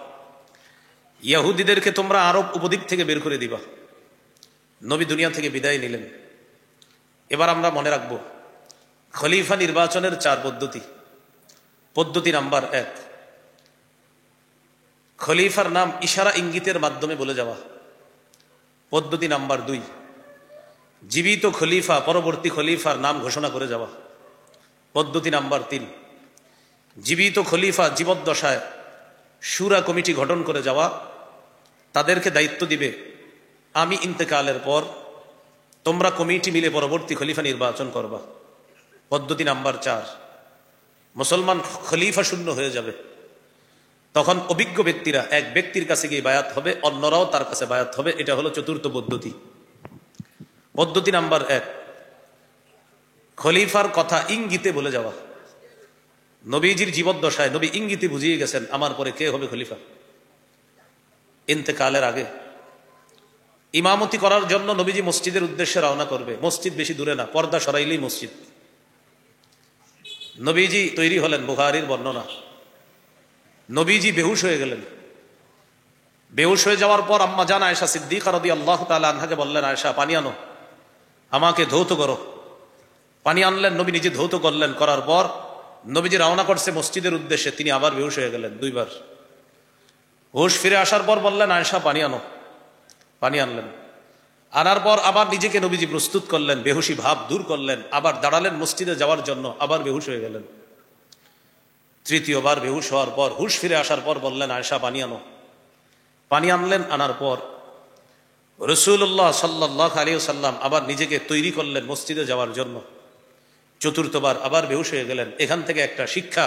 ইয়াহুদীদেরকে তোমরা আরব উপদ্বীপ থেকে বের করে দিবা। নবী দুনিয়া থেকে বিদায় নিলেন। এবার আমরা মনে রাখবো খলিফা নির্বাচনের 4 পদ্ধতি। পদ্ধতি নাম্বার 1, খলিফার নাম ইশারা ইঙ্গিতের মাধ্যমে বলে যাওয়া। পদ্ধতি নাম্বার 2, জীবিত খলিফা পরবর্তী খলিফার নাম ঘোষণা করে যাওয়া। পদ্ধতি নাম্বার 3, জীবিত খলিফা জীবদ্দশায় শুরা কমিটি গঠন করে যাওয়া, তাদেরকে দায়িত্ব দিবে, আমি ইন্তেকালের পর তোমরা কমিটি মিলে পরবর্তী খলিফা নির্বাচন করবা। পদ্ধতি নাম্বার 4, মুসলমান খলিফা শূন্য হয়ে যাবে, তখন অভিজ্ঞ ব্যক্তিরা এক ব্যক্তির কাছে গিয়ে বায়াত হবে, অন্যরাও তার কাছে বায়াত হবে। এটা হলো 4র্থ পদ্ধতি। পদ্ধতি নাম্বার 1, খলিফার কথা ইঙ্গিতে বলে যাওয়া। নবীজির জীবদ্দশায় নবী ইঙ্গিতে বুঝিয়ে গেছেন আমার পরে কে হবে খলিফা। ইন্তেকালের আগে ইমামতি করার জন্য নবীজি মসজিদের উদ্দেশ্যে রওনা করবে। মসজিদ বেশি দূরে না, পর্দা সরাইলেই মসজিদ। নবীজি তৈরি হলেন, বুখারীর বর্ণনা। নবীজি বেহুশ হয়ে গেলেন। বেহুশ হয়ে যাওয়ার পর আম্মা জান আয়েশা সিদ্দিকা রাদিয়াল্লাহু তাআলা আনহাকে বললেন, আয়েশা পানি আনো, আমাকে ধৌত করো। পানি আনলেন, নবী নিজে ধৌত করলেন। করার পর নবীজি রওনা করছে মসজিদের উদ্দেশ্যে, তিনি আবার বেহুশ হয়ে গেলেন 2 বার। হুশ ফিরে আসার পর বললেন, আয়েশা পানি আনো। পানি আনলেন। আনার পর আবার নিজেকে নবীজি প্রস্তুত করলেন, বেহুশি ভাব দূর করলেন, আবার দাঁড়ালেন মসজিদে যাওয়ার জন্য, আবার বেহুশ হয়ে গেলেন। 3য় বার বেহুশ হওয়ার পর হুশ ফিরে আসার পর বললেন, আয়েশা পানি আনো। পানি আনলেন। আনার পর রাসূলুল্লাহ সাল্লাল্লাহু আলাইহি ওয়াসাল্লাম আবার নিজেকে তৈরি করলেন মসজিদে যাওয়ার জন্য। 4র্থ বার আবার বেহুশ হয়ে গেলেন। এখান থেকে একটা শিক্ষা,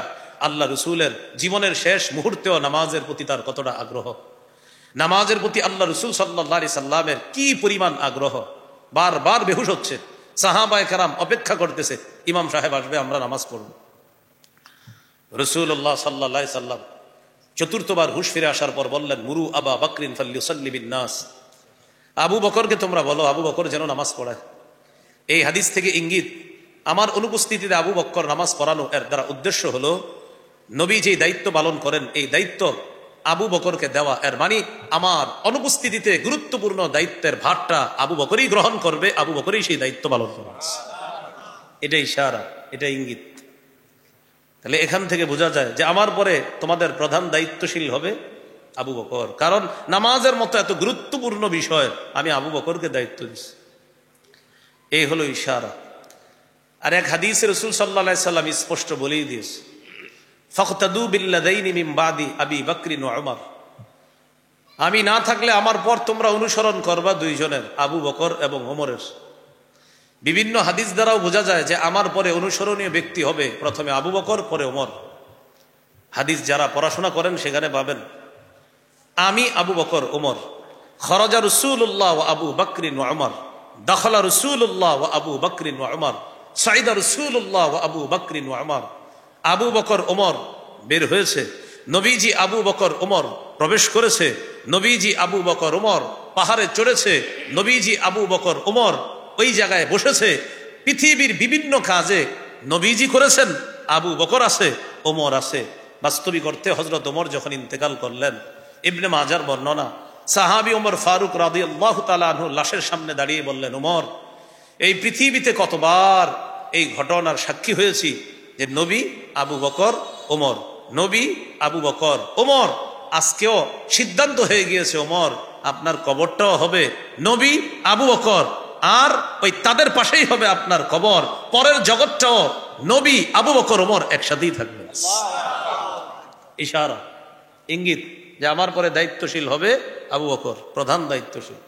আল্লাহ রসুলের জীবনের শেষ মুহূর্তেও নামাজের প্রতি তার কতটা আগ্রহ, নামাজের প্রতি আল্লাহ রসুল সাল্লাল্লাহু আলাইহি সাল্লামের কি পরিমাণ আগ্রহ। বারবার বেহুশ হচ্ছে, সাহাবায়ে কেরাম অপেক্ষা করতেছে ইমাম সাহেব আসবে, আমরা নামাজ পড়ব। রাসূলুল্লাহ সাল্লাল্লাহু আলাইহি সাল্লাম 4র্থ বার হুশ ফিরে আসার পর বললেন, মুরু আবা বকরিন ফালইউসাল্লি বিন-নাস, আবু বকরকে তোমরা বলো আবু বকর যেন নামাজ পড়ায়। এই হাদিস থেকে ইঙ্গিত, আমার অনুপস্থিতিতে আবু বকর নামাজ পড়ানো, এর দ্বারা উদ্দেশ্য হলো নবী যে দায়িত্ব পালন করেন এই দায়িত্ব আবু বকরকে দেওয়া। এর মানে আমার অনুপস্থিতিতে গুরুত্বপূর্ণ দায়িত্বের ভারটা আবু বকরই গ্রহণ করবে, আবু বকরই সেই দায়িত্ব পালন করবে। এটা ইশারা, এটা ইঙ্গিত। তাহলে এখান থেকে বোঝা যায় যে আমার পরে তোমাদের প্রধান দায়িত্বশীল হবে আবু বকর, কারণ নামাজের মতো এত গুরুত্বপূর্ণ বিষয় আমি আবু বকরকে দায়িত্ব দিচ্ছি। এই হলো ইশারা। আর এক হাদিসে রাসূল সাল্লাল্লাহু আলাইহি সাল্লাম স্পষ্ট বলেই দিয়েছে, ফাকতাদু বিল্লাযাইনি মিন বাদি আবি বকর ওয়া উমর, আমি না থাকলে আমার পর তোমরা অনুসরণ করবা 2 জনের, আবু বকর এবং ওমরের। বিভিন্ন হাদিস দ্বারাও বোঝা যায় যে আমার পরে অনুসরণীয় ব্যক্তি হবে প্রথমে আবু বকর, পরে ওমর। হাদিস যারা পড়াশোনা করেন সেখানে পাবেন, আমি আবু বকর ওমর। খরাজা রাসূলুল্লাহ ওয়া আবু বকর ওয়া উমর, দাখালা রাসূলুল্লাহ ওয়া আবু বকর ওয়া উমর, সাইদা রাসূলুল্লাহ ওয়া আবু বকর ওয়া উমর। আবু বকর ওমর বের হয়েছে, নবীজি আবু বকর ওমর প্রবেশ করেছে, নবীজি আবু বকর ওমর পাহাড়ে চড়েছে, নবীজি আবু বকর ওমর ওই জায়গায় বসেছে। পৃথিবীর বিভিন্ন কাজে নবীজি করেছেন, আবু বকর আছে, ওমর আছে। বাস্তবিক অর্থে হযরত ওমর যখন ইন্তেকাল করলেন, ইবনে মাজার বর্ণনা, সাহাবী ওমর ফারুক রাদিয়াল্লাহু তাআলা আনহু লাশের সামনে দাঁড়িয়ে বললেন, ওমর, এই পৃথিবীতে কতবার এই ঘটনার সাক্ষী হয়েছি যে নবী আবু বকর ওমর, নবী আবু বকর ওমর। আজকেও সিদ্ধান্ত হয়ে গিয়েছে ওমর আপনার কবরটাও হবে নবী আবু বকর, আর ওই তাদের পাশেই হবে আপনার কবর। পরের জগৎটাও নবী, আবু বকর, ওমর একসাথেই থাকবেন। ইশারা, ইঙ্গিত যে আমার পরে দায়িত্বশীল হবে আবু বকর, প্রধান দায়িত্বশীল।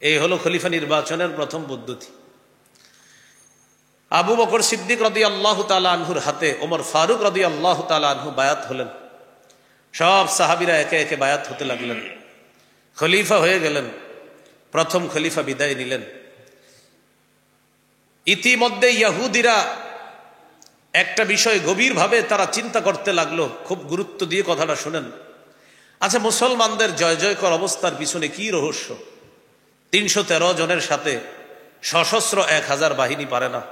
এই হলো খলিফা নির্বাচনের প্রথম পদ্ধতি। আবু বকর সিদ্দিক রাদিয়াল্লাহু তাআলা আনহুর হাতে ওমর ফারুক রাদিয়াল্লাহু তাআলা আনহু বায়াত হলেন। সব সাহাবীরা একে একে বায়াত হতে লাগলেন, খলিফা হয়ে গেলেন। প্রথম খলিফা বিদায় নিলেন। ইতিমধ্যে ইহুদিরা একটা বিষয় গভীরভাবে তারা চিন্তা করতে লাগলো, খুব গুরুত্ব দিয়ে কথাটা শুনেন। আচ্ছা, মুসলমানদের জয় জয়কর অবস্থার পিছনে কি রহস্য? 313 জনের সাথে সশস্ত্র 1000 বাহিনী পারে না।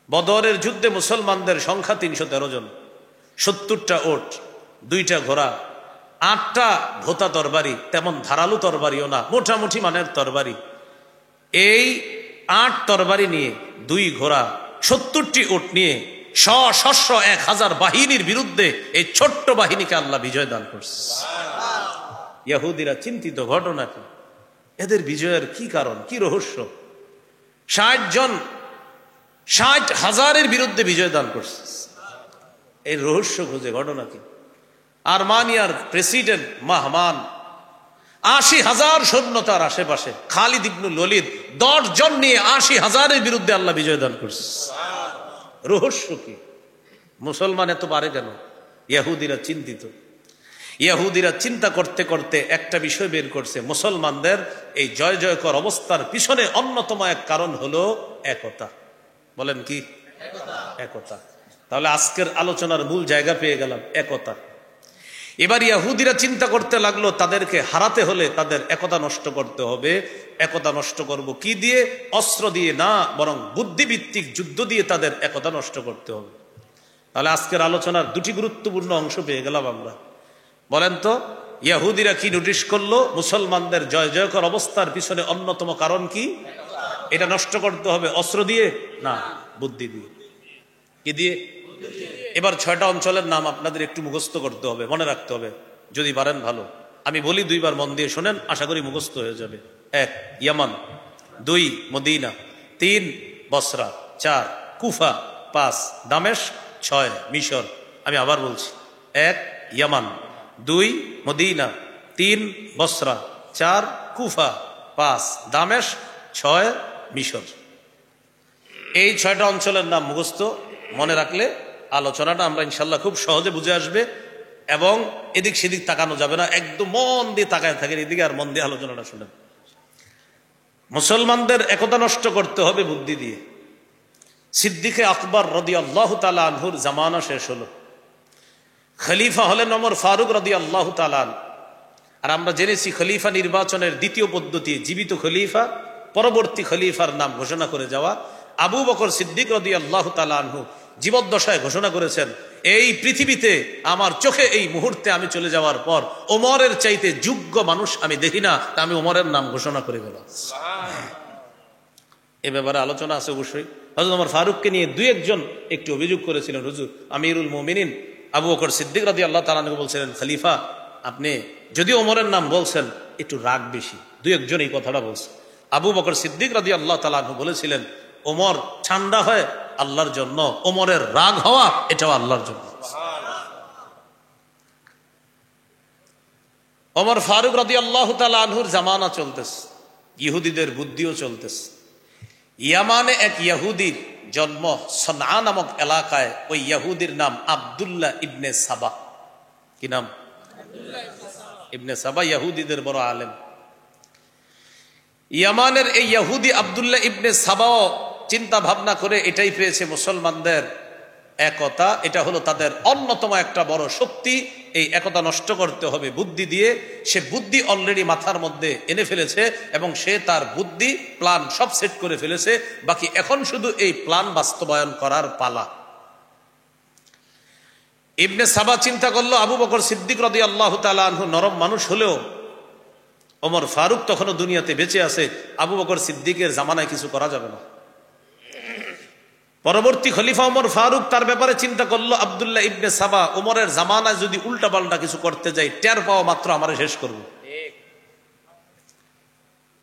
বদরের যুদ্ধে মুসলমানদের সংখ্যা 313 জন, 70টা ওট, 2টা ঘোড়া, 8টা ভোতা তরবারি, তেমন ধারালো তরবারিও না, মোটামুটি মানের তরবারি। এই 8 তরবারি নিয়ে, 2 ঘোড়া, 70টি ওট নিয়ে সশস্ত্র 1000 বাহিনীর বিরুদ্ধে এই ছোট্ট বাহিনীকে আল্লাহ বিজয় দান করছে। ইহুদিরা চিন্তিত, ঘটনা কি? এদের বিজয়ের কি কারণ, কি রহস্য? 60,000-এর বিরুদ্ধে বিজয় দান করছে। এই রহস্য খুঁজে, ঘটনা কি? আর্মানিয়ার প্রেসিডেন্ট মাহমান 80,000 সৈন্য তার আশেপাশে, খালিদ ইবনুল ওলীদ 10 জন নিয়ে 80,000-এর বিরুদ্ধে আল্লাহ বিজয় দান করছে। রহস্য কি? মুসলমান এত পারে কেন? ইহুদিরা চিন্তিত। ইহুদিরা চিন্তা করতে করতে একটা বিষয় বের করছে, মুসলমানদের এই জয় জয়কর অবস্থার পিছনে অন্যতম এক কারণ হলো একতা। বলেন কি? একতা। তাহলে আজকের আলোচনার মূল জায়গা পেয়ে গেলাম, একতা। এবার ইহুদিরা চিন্তা করতে লাগলো, তাদেরকে হারাতে হলে তাদের একতা নষ্ট করতে হবে। একতা নষ্ট করব কি দিয়ে? অস্ত্র দিয়ে না, বরং বুদ্ধিভিত্তিক যুদ্ধ দিয়ে তাদের একতা নষ্ট করতে হবে। তাহলে আজকের আলোচনার 2টি গুরুত্বপূর্ণ অংশ পেয়ে গেলাম আমরা। বলেন তো, ইহুদিরা কি নোটিশ করলো? মুসলমানদের জয় জয়কর অবস্থার পিছনে অন্যতম কারণ কি? এটা নষ্ট করতে হবে অস্ত্র দিয়ে না, বুদ্ধি দিয়ে। কি দিয়ে? এবার 6টা অঞ্চলের নাম আপনাদের একটু মুখস্থ করতে হবে, মনে রাখতে হবে, যদি পারেন ভালো। আমি বলি 2 বার মন দিয়ে শোনেন, আশা করি মুখস্থ হয়ে যাবে। 1 ইয়ামান, 2 মদিনা, 3 বসরা, 4 কুফা, 5 দামেস্ক, 6 মিশর। আমি আবার বলছি, 1 ইয়ামান, 2 মদিনা, 3 বসরা, 4 কুফা, 5 দামেস্ক, 6 মিশর। এই 6টা অঞ্চলের নাম মুখস্থ মনে রাখলে আলোচনাটা আমরা ইনশাল্লাহ খুব সহজে বুঝে আসবে, এবং এদিক সেদিক তাকানো যাবে না, একদম মন দিয়ে তাকায় থাকেন এদিকে, আর মন দিয়ে আলোচনাটা শুনেন। মুসলমানদের একতা নষ্ট করতে হবে বুদ্ধি দিয়ে। সিদ্দিকে আকবর রাদিয়াল্লাহু তাআলা আনহুর জামানা শেষ হলো, খলিফা হলেন ওমর ফারুক রাদিয়াল্লাহু তাআলা আনহু। আর আমরা জেনেছি খলিফা নির্বাচনের 2য় পদ্ধতি জীবিত খলিফা, পরবর্তী খলিফার নাম ঘোষণা করে যাওয়া। আবু বকর সিদ্দিক রাদিয়াল্লাহু তাআলা আনহু জীবদ্দশায় ঘোষণা করেছেন, এই পৃথিবীতে আমার চোখে এই মুহূর্তে আমি চলে যাওয়ার পর ওমরের চাইতে যোগ্য মানুষ আমি দেখি না, তা আমি ওমরের নাম ঘোষণা করে গেলাম। এ ব্যাপারে আলোচনা আছে অবশ্যই। হযরত ওমর ফারুককে নিয়ে 2-1 জন একটু অভিযোগ করেছিলেন, হুজুর আমিরুল মুমিনিন আবু বকর সিদ্দিক রাদিয়াল্লাহু তাআলা আনহু বলছিলেন, খলিফা আপনি যদি ওমরের নাম বলছেন একটু রাগ বেশি। 2-1 জন এই কথাটা বলছে। আবু বকর সিদ্দিক রাদিয়াল্লাহু তাআলা আনহু বলেছিলেন, ওমর ঠান্ডা হয় আল্লাহর জন্য, ওমরের রাগ হওয়া এটাও আল্লাহর জন্য। ওমর ফারুক রাদিয়াল্লাহু তাআলা আনহুর জামানা চলতেছে, ইহুদিদের বুদ্ধিও চলতেছে। ইয়ামানে এক ইহুদির জন্ম, সনআ নামক এলাকায়। ওই ইহুদির নাম আব্দুল্লাহ ইবনে সাবা। কি নাম? ইবনে সাবা ইহুদিদের বড় আলেম। ইয়ামানের এই ইহুদি আব্দুল্লাহ ইবনে সাবাও চিন্তা ভাবনা করে এটাই পেয়েছে, মুসলমানদের একতা, এটা হলো তাদের অন্যতম একটা বড় শক্তি। এই একতা নষ্ট করতে হবে বুদ্ধি দিয়ে। সে বুদ্ধি অলরেডি মাথার মধ্যে এনে ফেলেছে, এবং সে তার বুদ্ধি প্ল্যান সব সেট করে ফেলেছে। বাকি এখন শুধু এই প্ল্যান বাস্তবায়ন করার পালা। ইবনে সাবা চিন্তা করলো, আবু বকর সিদ্দিক রাদিয়াল্লাহু তাআলা আনহু নরম মানুষ হলেও ওমর ফারুক তখনও দুনিয়াতে বেঁচে আছে, আবু বকর সিদ্দিকের জামানায় কিছু করা যাবে না। পরবর্তী খলিফা ওমর ফারুক তার ব্যাপারে চিন্তা করলো, আব্দুল্লাহ ইবনে সাবা ওমরের জামানায় যদি উল্টা পাল্টা কিছু করতে যাই, টের পাওয়া মাত্র আমারে শেষ করবো।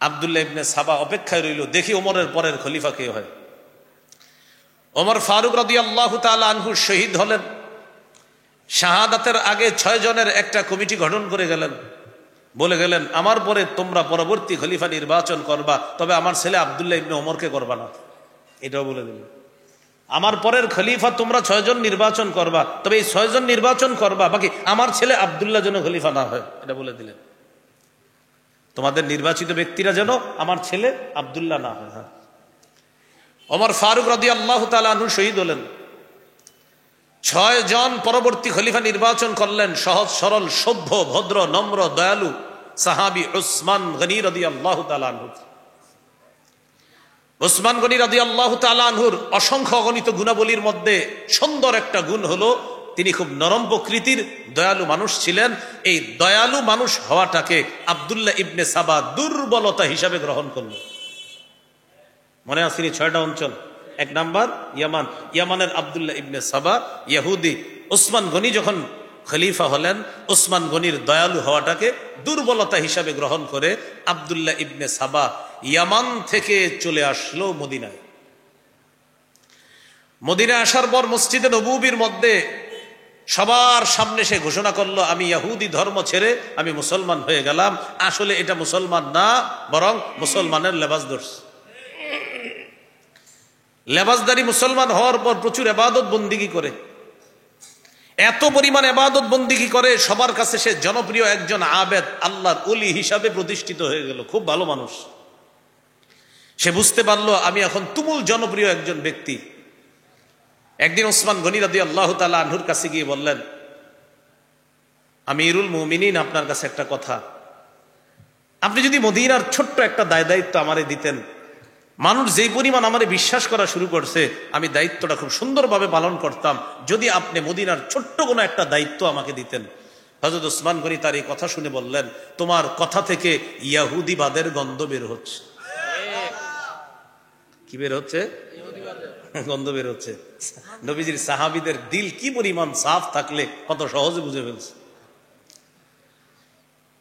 আব্দুল্লাহ ইবনে সাবা অপেক্ষায় রইল, দেখি ওমরের পরের খলিফা কে হয়। ওমর ফারুক রাদিয়াল্লাহু তাআলা আনহু শহীদ হলেন। শাহাদাতের আগে 6 জনের একটা কমিটি গঠন করে গেলেন, বলে গেলেন আমার পরে তোমরা পরবর্তী খলিফা নির্বাচন করবা, তবে আমার ছেলে আব্দুল্লাহ ইবনে ওমরকে করবা না। এটাও বলে দিলেন আমার পরের খলিফা তোমরা 6 জন নির্বাচন করবা, তবে এই 6 জন নির্বাচন করবা, বাকি আমার ছেলে আব্দুল্লাহ যেন খলিফা না হয়, এটা বলে দিলেন। তোমাদের নির্বাচিত ব্যক্তিরা যেন আমার ছেলে আব্দুল্লাহ না হয়। হ্যাঁ, ওমর ফারুক রাদিয়াল্লাহু তাআলা আনহু শহীদ হলেন। 6 জন পরবর্তী খলিফা নির্বাচন করলেন, সহজ সরল সভ্য ভদ্র নম্র দয়ালু সাহাবী উসমান গনি রাদিয়াল্লাহু তাআলা আনহু। উসমান গনি রাদিয়াল্লাহু তাআলা আনহুর অসংখ্য অগণিত গুণাবলীর মধ্যে সুন্দর একটা গুণ হলো তিনি খুব নরম প্রকৃতির দয়ালু মানুষ ছিলেন। এই দয়ালু মানুষ হওয়াটাকে আব্দুল্লাহ ইবনে সাবা দুর্বলতা হিসাবে গ্রহণ করল। মনে আছে 6টা অঞ্চল, 1 নাম্বার ইয়ামান, ইয়ামানের আব্দুল্লাহ ইবনে সাবা ইহুদি। উসমান গনি যখন খলিফা হলেন, উসমান গনির দয়ালু হওয়াটাকে দুর্বলতা হিসাবে গ্রহণ করে আব্দুল্লাহ ইবনে সাবা ইয়ামান থেকে চলে আসলো মদিনায়। মদিনায় আসার পর মসজিদে নববীর মধ্যে সবার সামনে সে ঘোষণা করলো আমি ইহুদি ধর্ম ছেড়ে আমি মুসলমান হয়ে গেলাম। আসলে এটা মুসলমান না, বরং মুসলমানের লেবাস ধরছে। লেবাসদারি মুসলমান হওয়ার পর প্রচুর ইবাদত বন্দিগি করে, এত পরিমাণ ইবাদত বন্দিগি করে সবার কাছে সে জনপ্রিয় একজন আবেদ আল্লাহর ওলি হিসাবে প্রতিষ্ঠিত হয়ে গেল। খুব ভালো মানুষ। সে বুঝতে পারলো আমি এখন তুমুল জনপ্রিয় একজন ব্যক্তি। একদিন ওসমান গনি রাদিয়াল্লাহু তাআলা আনহুর কাছে গিয়ে বললেন আমিরুল মুমিনিন, আপনার কাছে একটা কথা, আপনি যদি মদিনার ছোট্ট একটা দায়িত্ব আমারে দিতেন, মানুষ যেই পরিমাণ আমারে বিশ্বাস করা শুরু করছে, আমি দায়িত্বটা খুব সুন্দরভাবে পালন করতাম, যদি আপনি মদিনার ছোট্ট কোনো একটা দায়িত্ব আমাকে দিতেন। হযরত ওসমান গনি তার এই কথা শুনে বললেন তোমার কথা থেকে ইহুদিবাদের গন্ধ বের হচ্ছে। কি বের হচ্ছে? গন্ধ বের হচ্ছে। নবীজির সাহাবীদের দিল কি পরিমাণ সাফ থাকলে কত সহজে বুঝে ফেলছে।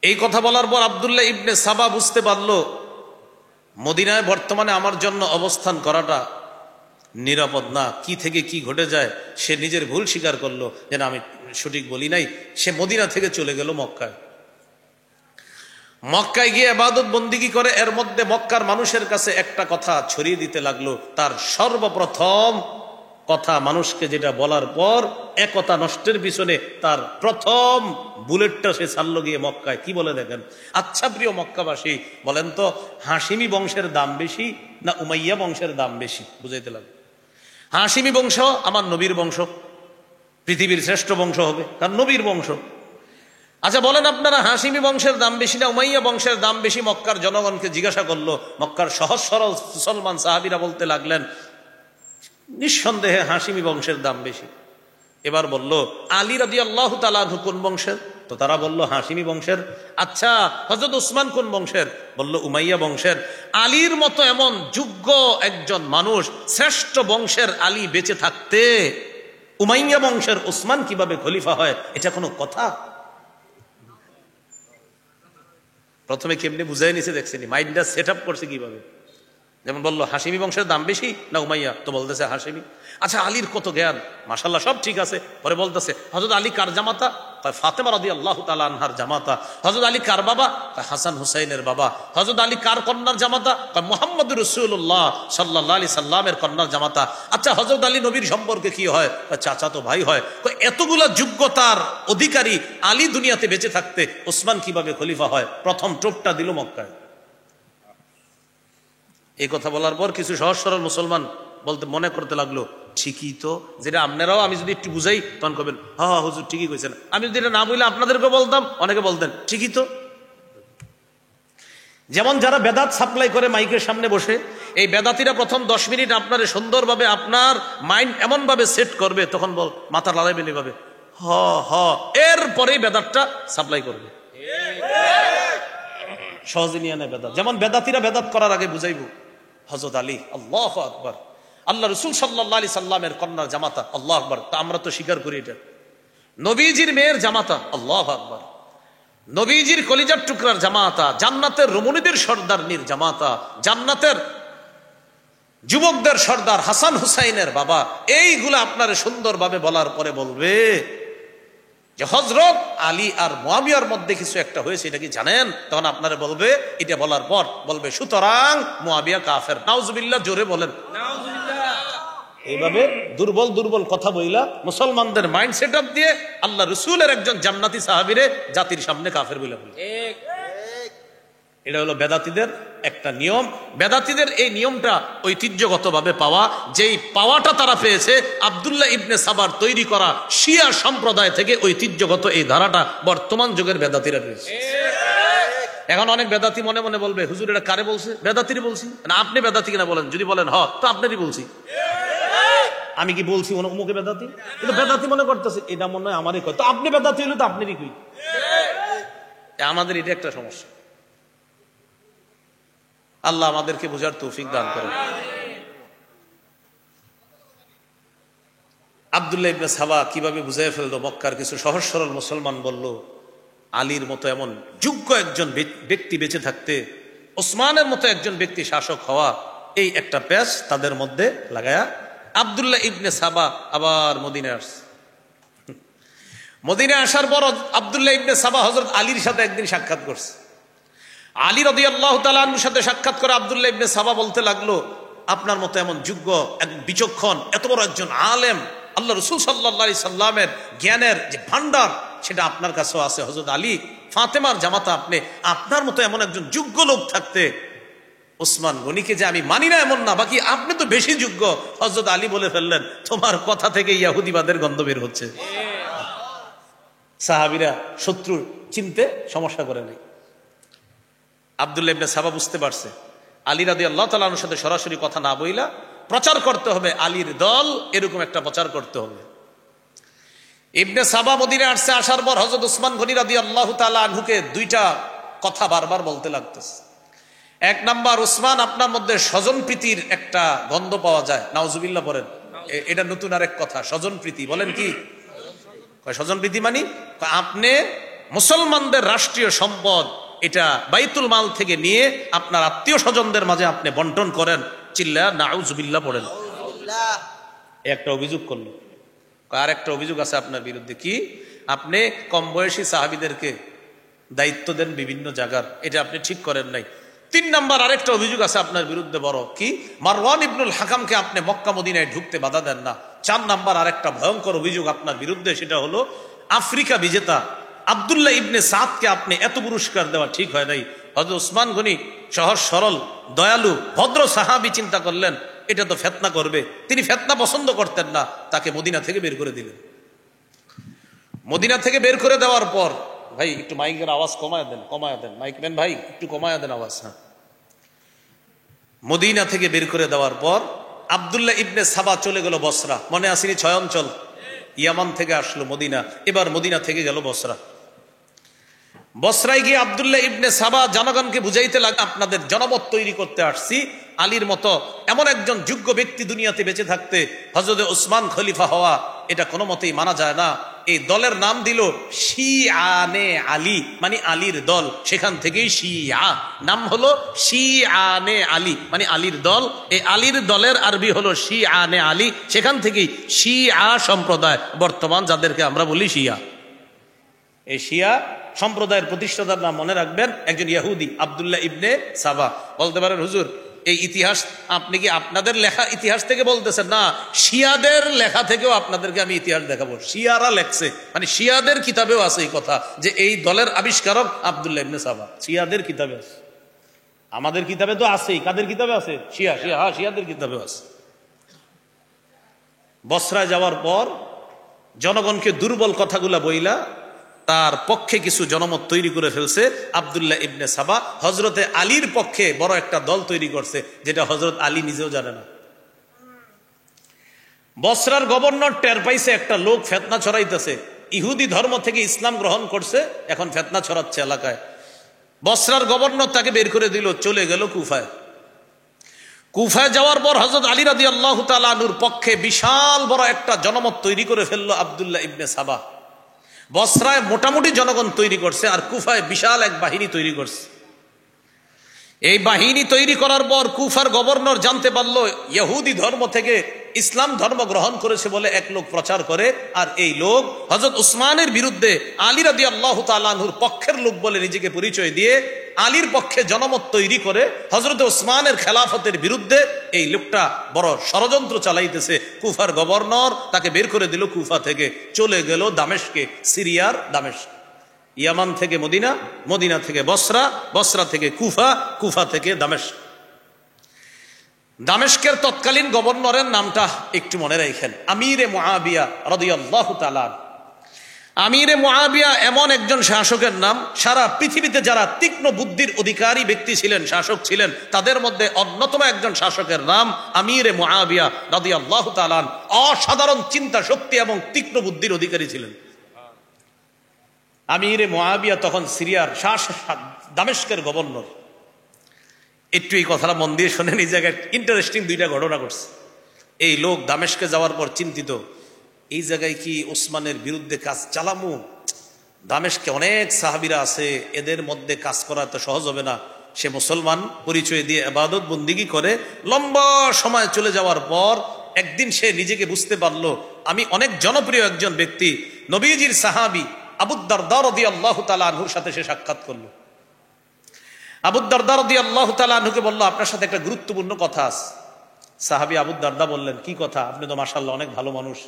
এই কথা বলার পর আব্দুল্লাহ ইবনে সাবা বুঝতে পারলো মদিনায় বর্তমানে আমার জন্য অবস্থান করাটা নিরাপদ না। কি থেকে কি ঘটে যায় সে নিজের ভুল স্বীকার করলো, যেন আমি সঠিক বলি নাই। সে মদিনা থেকে চলে গেল মক্কায়। মক্কায় গিয়ে ইবাদত বন্দিগি করে, এর মধ্যে মক্কার মানুষের কাছে একটা কথা ছড়িয়ে দিতে লাগলো। তার সর্বপ্রথম কথা মানুষকে যেটা বলার পর একতা নষ্টের পিছনে তার প্রথম বুলেটটা সে ছাড়লো গিয়ে মক্কায়। কি বলে দেখেন? আচ্ছা প্রিয় মক্কাবাসী, বলেন তো হাশিমি বংশের দাম বেশি না উমাইয়া বংশের দাম বেশি? বুঝাইতে লাগলো। হাশিমি বংশ আমার নবীর বংশ, পৃথিবীর শ্রেষ্ঠ বংশ হবে, কারণ নবীর বংশ। আচ্ছা বলেন আপনারা হাশিমি বংশের দাম বেশি না উমাইয়া বংশের দাম বেশি? মক্কার জনগণকে জিজ্ঞাসা করলো। মক্কার সহজ সরল মুসলমান সাহাবীরা বলতে লাগলেন নিঃসন্দেহে হাশিমি বংশের দাম বেশি। এবার বলল আলী রাদিয়াল্লাহু তাআলা আনহু কোন বংশের? তো তারা বলল হাশিমি বংশের। আচ্ছা হযরত উসমান কোন বংশের? বলল উমাইয়া বংশের। আলীর মতো এমন যোগ্য একজন মানুষ, শ্রেষ্ঠ বংশের আলী বেঁচে থাকতে উমাইয়া বংশের উসমান কিভাবে খলিফা হয়? এটা কোনো কথা? প্রথমে কেমনে বুঝাই নিছে দেখছেনি, মাইন্ডটা সেট আপ করছে কিভাবে। যেমন বললো হাশিমি বংশের দাম বেশি না উমাইয়া, তো বলতেছে হাশিমি। আচ্ছা আলীর কত জ্ঞান, মাশাআল্লাহ সব ঠিক আছে। পরে বলতেছে হযরত আলী কার জামাতা? ফাতেমা রাদিয়াল্লাহু তাআলা আনহার জামাতা। হযরত আলী কার বাবা? হাসান হুসাইনের বাবা। হযরত আলী কার কন্যার জামাতা? মুহাম্মদুর রাসূলুল্লাহ সাল্লাল্লাহু আলাইহি সাল্লামের কন্যার জামাতা। আচ্ছা হযরত আলী নবীর সম্পর্কে কি হয়? চাচাতো ভাই হয়। এতগুলা যোগ্যতার অধিকারী আলী দুনিয়াতে বেঁচে থাকতে ওসমান কিভাবে খলিফা হয়? প্রথম টোপটা দিল মক্কায়। এই কথা বলার পর কিছু সহজ সরল মুসলমান বলতে মনে করতে লাগলো ঠিকই তো, যেটা আপনারাও আমি যদি একটু বুঝাই তখন কবেন হ্যাঁ হুজুর ঠিকই কইছেন। আমি যদি এটা না বলে আপনাদেরকে বলতাম, অনেকে বলতেন ঠিকই তো। যেমন যারা বেদাত সাপ্লাই করে মাইকের সামনে বসে, এই বেদাতিরা প্রথম 10 মিনিট আপনারে সুন্দরভাবে আপনার মাইন্ড এমনভাবে সেট করবে, তখন বল মাথা লড়াইবেন এভাবে হ হ, এরপরেই বেদাতটা সাপ্লাই করবে। সহজে নিয়ে নেয় বেদাত। যেমন বেদাতিরা বেদাত করার আগে বুঝাইব হযরত আলী আল্লাহু আকবার, আল্লাহ রাসূল সাল্লাল্লাহু আলাইহি সাল্লামের কন্যার জামাতা, আল্লাহু আকবার। তা আমরা তো স্বীকার করি এটা। নবীজির মেয়ের জামাতা, আল্লাহু আকবার। নবীজির কলিজার টুকরার জামাতা, জান্নাতের রমণীদের সর্দারনির জামাতা, জান্নাতের যুবকদের সর্দার হাসান হুসাইনের বাবা, এইগুলা আপনারা সুন্দরভাবে বলার পরে বলবে যে হযরত আলী আর মুয়াবিয়ার মধ্যে কিছু একটা হয়েছে, এটা কি জানেন? তখন আপনারা বলবে, এটা বলার পর বলবে সুতরাং মুয়াবিয়া কাফের। নাউজুবিল্লাহ, জোরে বলেন নাউজুবিল্লাহ। এইভাবে দুর্বল দুর্বল কথা বইলা মুসলমানদের মাইন্ড সেট আপ দিয়ে আল্লাহ রসুলের একজন জান্নাতি সাহাবীরে জাতির সামনে কাফের বলে বলে। এটা হলো বেদাতীদের একটা নিয়ম। বেদাতীদের এই নিয়মটা ঐতিহ্যগতভাবে পাওয়া, যেই পাওয়াটা তারা পেয়েছে আব্দুল্লাহ ইবনে সাবার তৈরি করা শিয়া সম্প্রদায় থেকে। ঐতিহ্যগত এই ধারাটা বর্তমান যুগের বেদাতীরা পেয়েছে। এখন অনেক বেদাতি মনে মনে বলবে, হুজুর এটা কারে বলছে? বেদাতিরই বলছি না। আপনি বেদাতি কিনা বলেন, যদি বলেন হ তো আপনারই বলছি। আমি কি বলছি অমুকে বেদাতি? কিন্তু বেদাতি মনে করতেছে এটা মনে হয় আমারই কই, তো আপনি বেদাতি হলে তো আপনারই কই। আমাদের এটা একটা সমস্যা। আল্লাহ আমাদেরকে বোঝার তৌফিক দান করেন। আব্দুল্লাহ ইবনে সাবা কিভাবে বুঝাই ফেললো? মক্কার কিছু সহজ সরল মুসলমান বলল, আলীর মতো এমন যোগ্য একজন ব্যক্তি বেঁচে থাকতে, ওসমানের মতো একজন ব্যক্তি শাসক হওয়া, এই একটা প্যাচ তাদের মধ্যে লাগায়া আব্দুল্লাহ ইবনে সাবা আবার মদিনায় আসছে। মদিনায় আসার পর আব্দুল্লাহ ইবনে সাবা হযরত আলীর সাথে একদিন সাক্ষাৎ করছে। আলী রাদিয়াল্লাহু তাআলা আনহুর সাথে সাক্ষাৎ করে আব্দুল্লাহ ইবনে সাবা বলতে লাগলো, আপনার মতো এমন যোগ্য, বিচক্ষণ, এত বড় একজন আলেম, আল্লাহ রাসূল সাল্লাল্লাহু আলাইহি সাল্লামের জ্ঞানের যে ভান্ডার সেটা আপনার কাছেও আছে। হযরত আলী, ফাতেমার জামাতা আপনি, আপনার মতো এমন একজন যোগ্য লোক থাকতে ওসমান গনিকে যে আমি মানি না এমন না, বাকি আপনি তো বেশি যোগ্য। হযরত আলী বলে ফেললেন, তোমার কথা থেকে ইহুদিবাদের গন্ধ বের হচ্ছে। সাহাবীরা শত্রু চিনতে সমস্যা করে নাই। আব্দুল্লাহ ইবনে সাবা বুঝতে পারছে আলী রাদিয়াল্লাহু তাআলা আনহুর সাথে সরাসরি কথা না বইলা প্রচার করতে হবে, আলীর দল, এরকম একটা প্রচার করতে হবে। ইবনে সাবা মদিনায় আসছে। আসার পর হযরত ওসমান গনি রাদিয়াল্লাহু তাআলা আনহুকে দুইটা কথা বারবার বলতে লাগতেছে। এক নাম্বার, ওসমান আপনার মধ্যে স্বজন প্রীতির একটা গন্ধ পাওয়া যায়। নাউজুবিল্লাহ বলেন। এটা নতুন আরেক কথা, স্বজন প্রীতি। বলেন কি স্বজন প্রীতি? মানি আপনি মুসলমানদের রাষ্ট্রীয় সম্পদ এটা বাইতুল মাল থেকে নিয়ে আপনার আত্মীয় স্বজনদের মাঝে আপনি বন্টন করেন। চিল্লা নাউজুবিল্লাহ পড়েন। একটা অভিযোগ করলো। আর একটা অভিযোগ আছে আপনার বিরুদ্ধে। কি? আপনি কম বয়সী সাহাবীদেরকে দায়িত্ব দেন বিভিন্ন জায়গার, এটা আপনি ঠিক করেন নাই। 3 নাম্বার আরেকটা অভিযোগ আছে আপনার বিরুদ্ধে বড়। কি? মারওয়ান ইবনুল হাকামকে আপনি মক্কা মদিনায় ঢুকতে বাধা দেন না। 4 নাম্বার আরেকটা ভয়ঙ্কর অভিযোগ আপনার বিরুদ্ধে, সেটা হলো আফ্রিকা বিজেতা আব্দুল্লাহ ইবনে সাদকে আপনি এত পুরস্কার দেওয়া ঠিক হয় নাই। হযরত ওসমান গনি সহজ সরল দয়ালু ভদ্র সাহাবী চিন্তা করলেন এটা তো ফিতনা করবে। তিনি ফিতনা পছন্দ করতেন না, তাকে মদিনা থেকে বের করে দিলেন। মদিনা থেকে বের করে দেওয়ার পর, ভাই একটু মাইকের আওয়াজ কমায় দেন, কমায় দেন মাইকম্যান ভাই, একটু কমায় দেন আওয়াজ। হ্যাঁ, মদিনা থেকে বের করে দেওয়ার পর আব্দুল্লাহ ইবনে সাবা চলে গেল বসরা। মনে আসেনি 6 অঞ্চল? ইয়ামান থেকে আসলো মদিনা, এবার মদিনা থেকে গেল বসরা। বসরায় গিয়ে আব্দুল্লাহ ইবনে সাবা জনগণকে বুঝাইতে লাগে, আপনাদের জনমত তৈরি করতে আসছি। আলীর মতো এমন একজন যোগ্য ব্যক্তি দুনিয়াতে বেঁচে থাকতে হযরত ওসমান খলিফা হওয়া এটা কোনো মতেই মানা যায় না। এই দলের নাম দিল শিয়ানে আলী, মানে আলীর দল। সেখান থেকেই শিয়া নাম হলো শিয়ানে আলী, মানে আলীর দল। এই আলীর দলের আরবি হলো শিয়ানে আলী, সেখান থেকেই শিয়া সম্প্রদায় বর্তমান যাদেরকে আমরা বলি শিয়া। এই শিয়া সম্প্রদায়ের প্রতিষ্ঠাতার নাম মনে রাখবেন, একজন ইহুদি আব্দুল্লাহ ইবনে সাবা। বলতে পারেন হুজুর এই ইতিহাস আপনি কি আপনাদের লেখা ইতিহাস থেকে বলতেছেন? না, শিয়াদের লেখা থেকেও আপনাদেরকে আমি ইতিহাস দেখাবো। শিয়ারা লেখছে, মানে শিয়াদের কিতাবেও আছে এই কথা যে এই দলের আবিষ্কারক আব্দুল্লাহ ইবনে সাবা। শিয়াদের কিতাবে আছে, আমাদের কিতাবে তো আছেই। কাদের কিতাবে আছে? শিয়া। হ্যাঁ, শিয়াদের কিতাবেও আছে। বসরায় যাওয়ার পর জনগণকে দুর্বল কথাগুলা বইলা তার পক্ষে কিছু জনমত তৈরি করে ফেলছে। আব্দুল্লাহ ইবনে সাবা হযরতে আলীর পক্ষে বড় একটা দল তৈরি করছে, যেটা হযরত আলী নিজেও জানে না। বসরার গভর্নর টের পাইছে একটা লোক ফিতনা ছড়াইতেছে, ইহুদি ধর্ম থেকে ইসলাম গ্রহণ করছে, এখন ফিতনা ছড়াচ্ছে এলাকায়। বসরার গভর্নর তাকে বের করে দিল, চলে গেল কুফায়। কুফায় যাওয়ার পর হযরত আলী রাদিয়াল্লাহু তাআলা আনহুর পক্ষে বিশাল বড় একটা জনমত তৈরি করে ফেললো আব্দুল্লাহ ইবনে সাবা। বসরায় মোটামুটি জনগণ তৈরি করছে, আর কুফায় বিশাল এক বাহিনী তৈরি করছে। এই বাহিনী তৈরি করার পর কুফার গভর্নর জানতে পারলো ইহুদি ধর্ম থেকে ইসলাম ধর্ম গ্রহণ করেছে বলে এক লোক প্রচার করে, আর এই লোক হযরত উসমানের বিরুদ্ধে আলী রাদিয়াল্লাহু তাআলা আনহুর পক্ষের লোক বলে নিজেকে পরিচয় দিয়ে আলীর পক্ষে জনমত তৈরি করে হযরত উসমানের খেলাফতের বিরুদ্ধে এই লোকটা বড় ষড়যন্ত্র চালাইতেছে। কুফার গভর্নর তাকে বের করে দিল কুফা থেকে, চলে গেল দামেস্কে, সিরিয়ার দামেস্ক। ইয়ামান থেকে মদিনা, মদিনা থেকে বসরা, বসরা থেকে কুফা, কুফা থেকে দামেস্ক। দামেস্কের তৎকালীন গভর্নরের নামটা একটু মনে রাখেন, আমিরে মুআবিয়া রাদিয়াল্লাহু তাআলা। আমিরে মুআবিয়া এমন একজন শাসকের নাম, সারা পৃথিবীতে যারা তীক্ষ্ণ বুদ্ধির অধিকারী ব্যক্তি ছিলেন, শাসক ছিলেন, তাদের মধ্যে অন্যতম একজন শাসকের নাম আমিরে মুআবিয়া রাদিয়াল্লাহু তাআলা। অসাধারণ চিন্তা শক্তি এবং তীক্ষ্ণ বুদ্ধির অধিকারী ছিলেন আমিরে মুআবিয়া, তখন সিরিয়ার দামেস্কের গভর্নর। একটু এই কথাটা মন দিয়ে শোনেন, এই জায়গায় ইন্টারেস্টিং দুইটা ঘটনা ঘটছে। এই লোক দামেস্কে যাওয়ার পর চিন্তিত, এই জায়গায় কি ওসমানের বিরুদ্ধে কাজ চালামু? দামেস্কে অনেক সাহাবীরা আছে, এদের মধ্যে কাজ করা তো সহজ হবে না। সে মুসলমান পরিচয় দিয়ে ইবাদত বন্দিগি করে লম্বা সময় চলে যাওয়ার পর একদিন সে নিজেকে বুঝতে পারলো আমি অনেক জনপ্রিয় একজন ব্যক্তি। নবীজির সাহাবী আবু দারদা রাদিয়াল্লাহু তাআলা আনহুর সাথে সে সাক্ষাৎ করলো। আবু দারদা রাদিয়াল্লাহু তাআলা আনহুকে বলল, আপনার সাথে একটা গুরুত্বপূর্ণ কথা আছে। সাহাবী আবু দারদা বললেন, কি কথা? আপনি তো মাশাআল্লাহ অনেক ভালো মানুষ,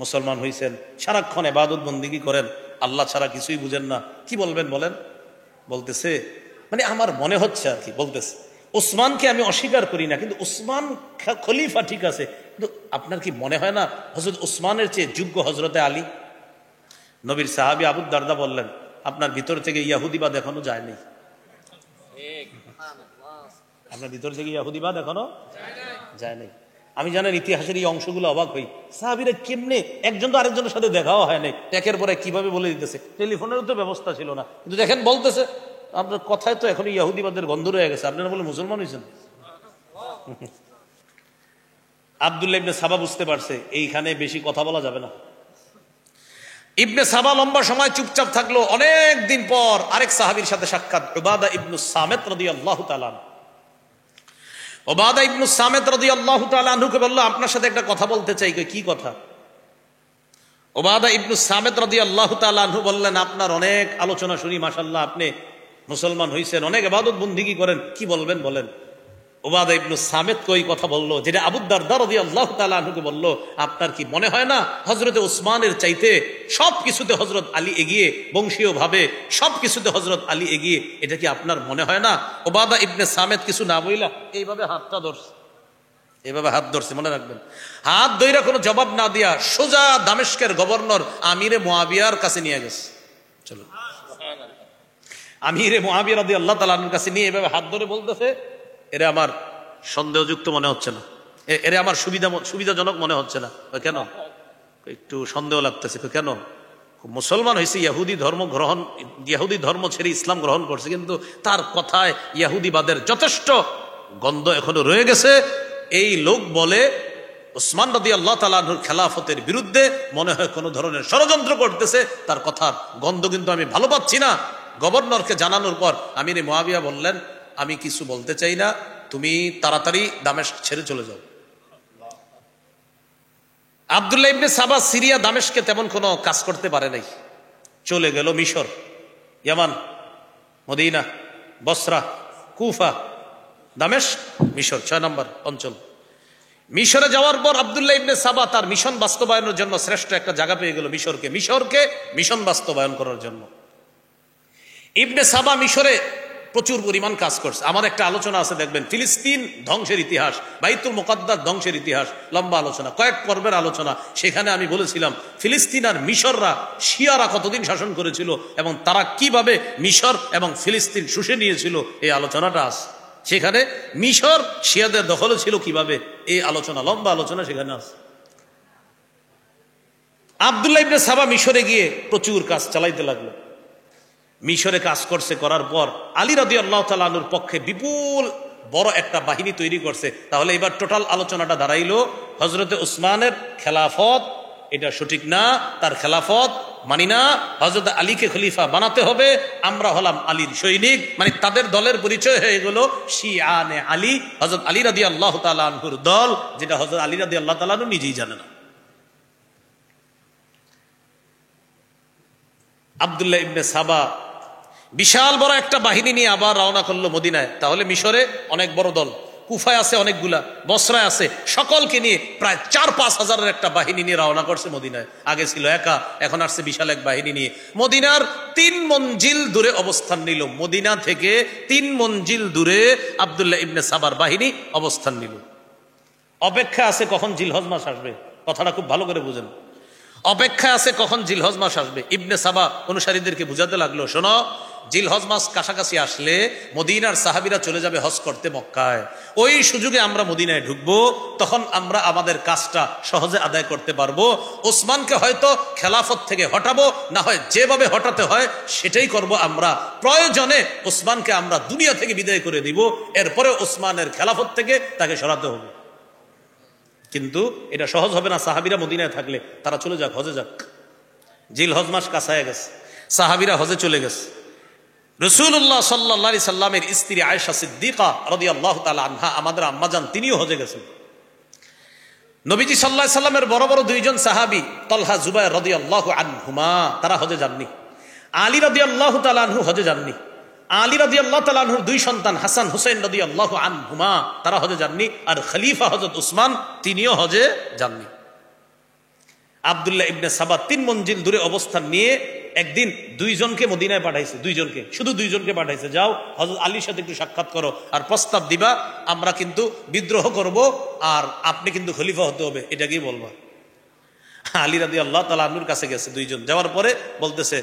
মুসলমান হয়েছেন, সারাক্ষণ ইবাদত বন্দেগী করেন, আল্লাহ ছাড়া কিছুই বুঝেন না, কি বলবেন বলেন? বলতেছে, মানে আমার মনে হচ্ছে আর কি, বলতেছে ওসমানকে আমি অস্বীকার করি না, কিন্তু ওসমান খলিফা ঠিক আছে, কিন্তু আপনার কি মনে হয় না হযরত ওসমানের চেয়ে যোগ্য হযরতে আলী? নবীর সাহাবী আবু দারদা বললেন, আপনার ভিতর থেকে ইহুদিবাদ এখনো যায়নি। আপনার ভিতর থেকে ইহুদিবাদ এখনো যায় নাই। আমি জানেন ইতিহাসের এই অংশগুলো অবাক হই, সাহাবীরা কেমনে, একজন তো আরেকজনের সাথে দেখাও হয় নাই, একের পরে কিভাবে বলে দিতেছে। টেলিফোনেরও তো ব্যবস্থা ছিল না, কিন্তু দেখেন বলতেছে আপনার কথায় তো এখন ইহুদিবাদের গন্ধ রয়ে গেছে, আপনারা বলে মুসলমান হয়েছেন। আব্দুল্লাহ ইবনে সাবা বুঝতে পারছে এইখানে বেশি কথা বলা যাবে না। ইবনে সাবা লম্বা সময় চুপচাপ থাকলো। অনেক দিন পর আরেক সাহাবীর সাথে সাক্ষাৎ, উবাদা ইবনুস সামিত রাদিয়াল্লাহু তাআলা। উবাদা ইবনুস সামিত রাদিয়াল্লাহু তাআলা আনহুকে বলল, আপনার সাথে একটা কথা বলতে চাই। কি কথা? উবাদা ইবনুস সামিত রাদিয়াল্লাহু তাআলা আনহু বললেন, আপনার অনেক আলোচনা শুনি, মাশাআল্লাহ আপনি মুসলমান হইছেন, অনেক ইবাদত বন্দেগী করেন, কি বলবেন বলেন। উবাদা ইবনুস সামিত কই কথা বলল, যেটা আবু দারদা রাদিয়াল্লাহু তাআলা আনহুকে বলল, আপনার কি মনে হয় না হযরতে ওসমানের চাইতে সবকিছুতে হযরত আলী এগিয়ে, বংশীয় ভাবে সবকিছুতে হযরত আলী এগিয়ে, এটা কি আপনার মনে হয় না? উবাদা ইবনে সামিত কিছু না বইলা এইভাবে হাতটা ধরছে, এইভাবে হাত ধরছে, মনে রাখবেন। হাত ধইরা কোনো জবাব না দিয়া সোজা দামেস্কের গভর্নর আমিরে মুআবিয়ার কাছে নিয়ে গেছে। চলো, আমিরে মুআবিয়া রাদিয়াল্লাহু তাআলা আনহুর কাছে নিয়ে এভাবে হাত ধরে বলতেছে, এরা আমার সন্দেহযুক্ত মনে হচ্ছে না, এরা আমার সুবিধাজনক মনে হচ্ছে না। কেন? একটু সন্দেহ লাগতেছে। কেন? মুসলমান হয়েছে, ইহুদি ধর্ম ছেড়ে ইসলাম গ্রহণ করছে, কিন্তু তার কথায় ইহুদিবাদের যথেষ্ট গন্ধ এখনো রয়ে গেছে। এই লোক বলে ওসমান রাদিয়াল্লাহু তাআলা আনহুর খেলাফতের বিরুদ্ধে মনে হয় কোনো ধরনের ষড়যন্ত্র করতেছে, তার কথার গন্ধ কিন্তু আমি ভালো পাচ্ছি না। গভর্নরকে জানানোর পর আমিরে মুআবিয়া বললেন, আমি কিছু বলতে চাই না, তুমি তাড়াতাড়ি দামেস্ক ছেড়ে চলে যাও। আব্দুল্লাহ ইবনে সাবা সিরিয়া দামেস্কে তেমন কোনো কাজ করতে পারে নাই, চলে গেল মিশর, ইয়ামান, মদিনা, বসরা, কুফা, দামেস্ক, মিশর, 6 নম্বর অঞ্চল। মিশরে যাওয়ার পর আব্দুল্লাহ ইবনে সাবা তার মিশন বাস্তবায়নের জন্য শ্রেষ্ঠ একটা জায়গা পেয়ে গেল, মিশরকে মিশন বাস্তবায়ন করার জন্য। ইবনে সাবা মিশরে প্রচুর পরিমাণ কাজ করছে। আমার একটা আলোচনা আছে, দেখবেন, ফিলিস্তিন ধ্বংসের ইতিহাস, বাইতুল মুকাদ্দাস ধ্বংসের ইতিহাস, লম্বা আলোচনা, কয়েক পর্বের আলোচনা। সেখানে আমি বলেছিলাম ফিলিস্তিন আর মিশররা, শিয়ারা কতদিন শাসন করেছিল এবং তারা কিভাবে মিশর এবং ফিলিস্তিন শুষে নিয়েছিল, এই আলোচনাটা আছে সেখানে। মিশর শিয়াদের দখলে ছিল কিভাবে, এই আলোচনা, লম্বা আলোচনা সেখানে আছে। আব্দুল্লাহ ইবনে সাবা মিশরে গিয়ে প্রচুর কাজ চালাইতে লাগলো। মিশরে কাজ করছে, করার পর আলী রাদিয়াল্লাহু তাআলা আনহুর পক্ষে বিপুল বড় একটা বাহিনী তৈরি করছে। তাহলে এবার টোটাল আলোচনাটা দাঁড়াইলো হযরতে উসমানের খেলাফত এটা সঠিক না, তার খেলাফত মানি না, হযরত আলীকে খলিফা বানাতে হবে। আমরা হলাম আলীর সৈনিক, মানে তাদের দলের পরিচয় হয়ে গেল শিয়ানে আলী, হযরত আলী রাদিয়াল্লাহু তাআলা আনহুর দল, যেটা হযরত আলী রাদিয়াল্লাহু তাআলা আনহু নিজেই জানে না। আব্দুল্লাহ ইবনে সাবা বিশাল বড় একটা বাহিনী নিয়ে আবার রওনা করলো মদিনায়। তাহলে মিশরে অনেক বড় দল, কুফায় আছে অনেকগুলা, বসরায় আছে, সকলকে নিয়ে প্রায় 4-5 হাজারের একটা বাহিনী নিয়ে রওনা করছে মদিনায়। আগে ছিল একা, এখন আসছে বিশাল এক বাহিনী নিয়ে। মদিনার 3 মঞ্জিল দূরে অবস্থান নিল, মদিনা থেকে 3 মঞ্জিল দূরে আব্দুল্লাহ ইবনে সাবার বাহিনী অবস্থান নিল। অপেক্ষা আছে কখন জিলহজ মাস আসবে, কথাটা খুব ভালো করে বুঝেন। অপেক্ষা আছে কখন জিলহজ মাস আসবে। ইবনে সাবা অনুসারীদেরকে বুঝাতে লাগলো, শোনো, জিলহজ মাস কাছাকাছি আসলে মদিনার সাহাবীরা চলে যাবে হজ করতে মক্কায়, ওই সুযোগে আমরা মদিনায় ঢুকবো, তখন আমরা আমাদের কাজটা সহজে আদায় করতে পারবো। ওসমানকে হয়তো খেলাফত থেকে হটাবো, না হয় যেভাবে হটাতে হয় সেটাই করব আমরা। প্রয়োজনে ওসমানকে আমরা দুনিয়া থেকে বিদায় করে দিব, এরপরে ওসমানের খেলাফত থেকে তাকে সরাতে হবে। কিন্তু এটা সহজ হবে না সাহাবীরা মদিনায় থাকলে। তারা চলে যাক, হজে যাক। জিলহজ মাস কাছায় গেছে, সাহাবীরা হজে চলে গেছে। রাসূলুল্লাহ সাল্লাল্লাহু আলাইহি সাল্লামের স্ত্রী আয়েশা সিদ্দিকা রাদিয়াল্লাহু তাআলা আনহা, আমাদের আম্মাজান, তিনিও হজে গেছেন। নবীজি সাল্লাল্লাহু আলাইহি সাল্লামের বড় বড় 2 জন সাহাবী তালহা জুবায়ের রাদিয়াল্লাহু আনহুমা, তারা হজে যাননি। আলী রাদিয়াল্লাহু তাআলা আনহু হজে যাননি। আলী রাদিয়াল্লাহু তাআলা আনহুর 2 সন্তান হাসান হুসাইন রাদিয়াল্লাহু আনহুমা, তারা হজে যাননি। আর খলিফা হযরত উসমান, তিনিও হজে যাননি। আব্দুল্লাহ ইবনে সাবা 3 মঞ্জিল দূরে অবস্থান নিয়ে একদিন 2 জনকে মদিনায় পাঠাইছে, 2 জনকে, শুধু 2 জনকে পাঠাইছে, যাও হযরত আলীর সাথে একটু সাক্ষাৎ করো আর প্রস্তাব দিবা, আমরা কিন্তু বিদ্রোহ করব আর আপনি কিন্তু খলিফা হতে হবে, এটা কি বলবা। আলী রাদিয়াল্লাহু তাআলা আনহুর কাছে গেছে 2 জন, যাওয়ার পরে বলতেছে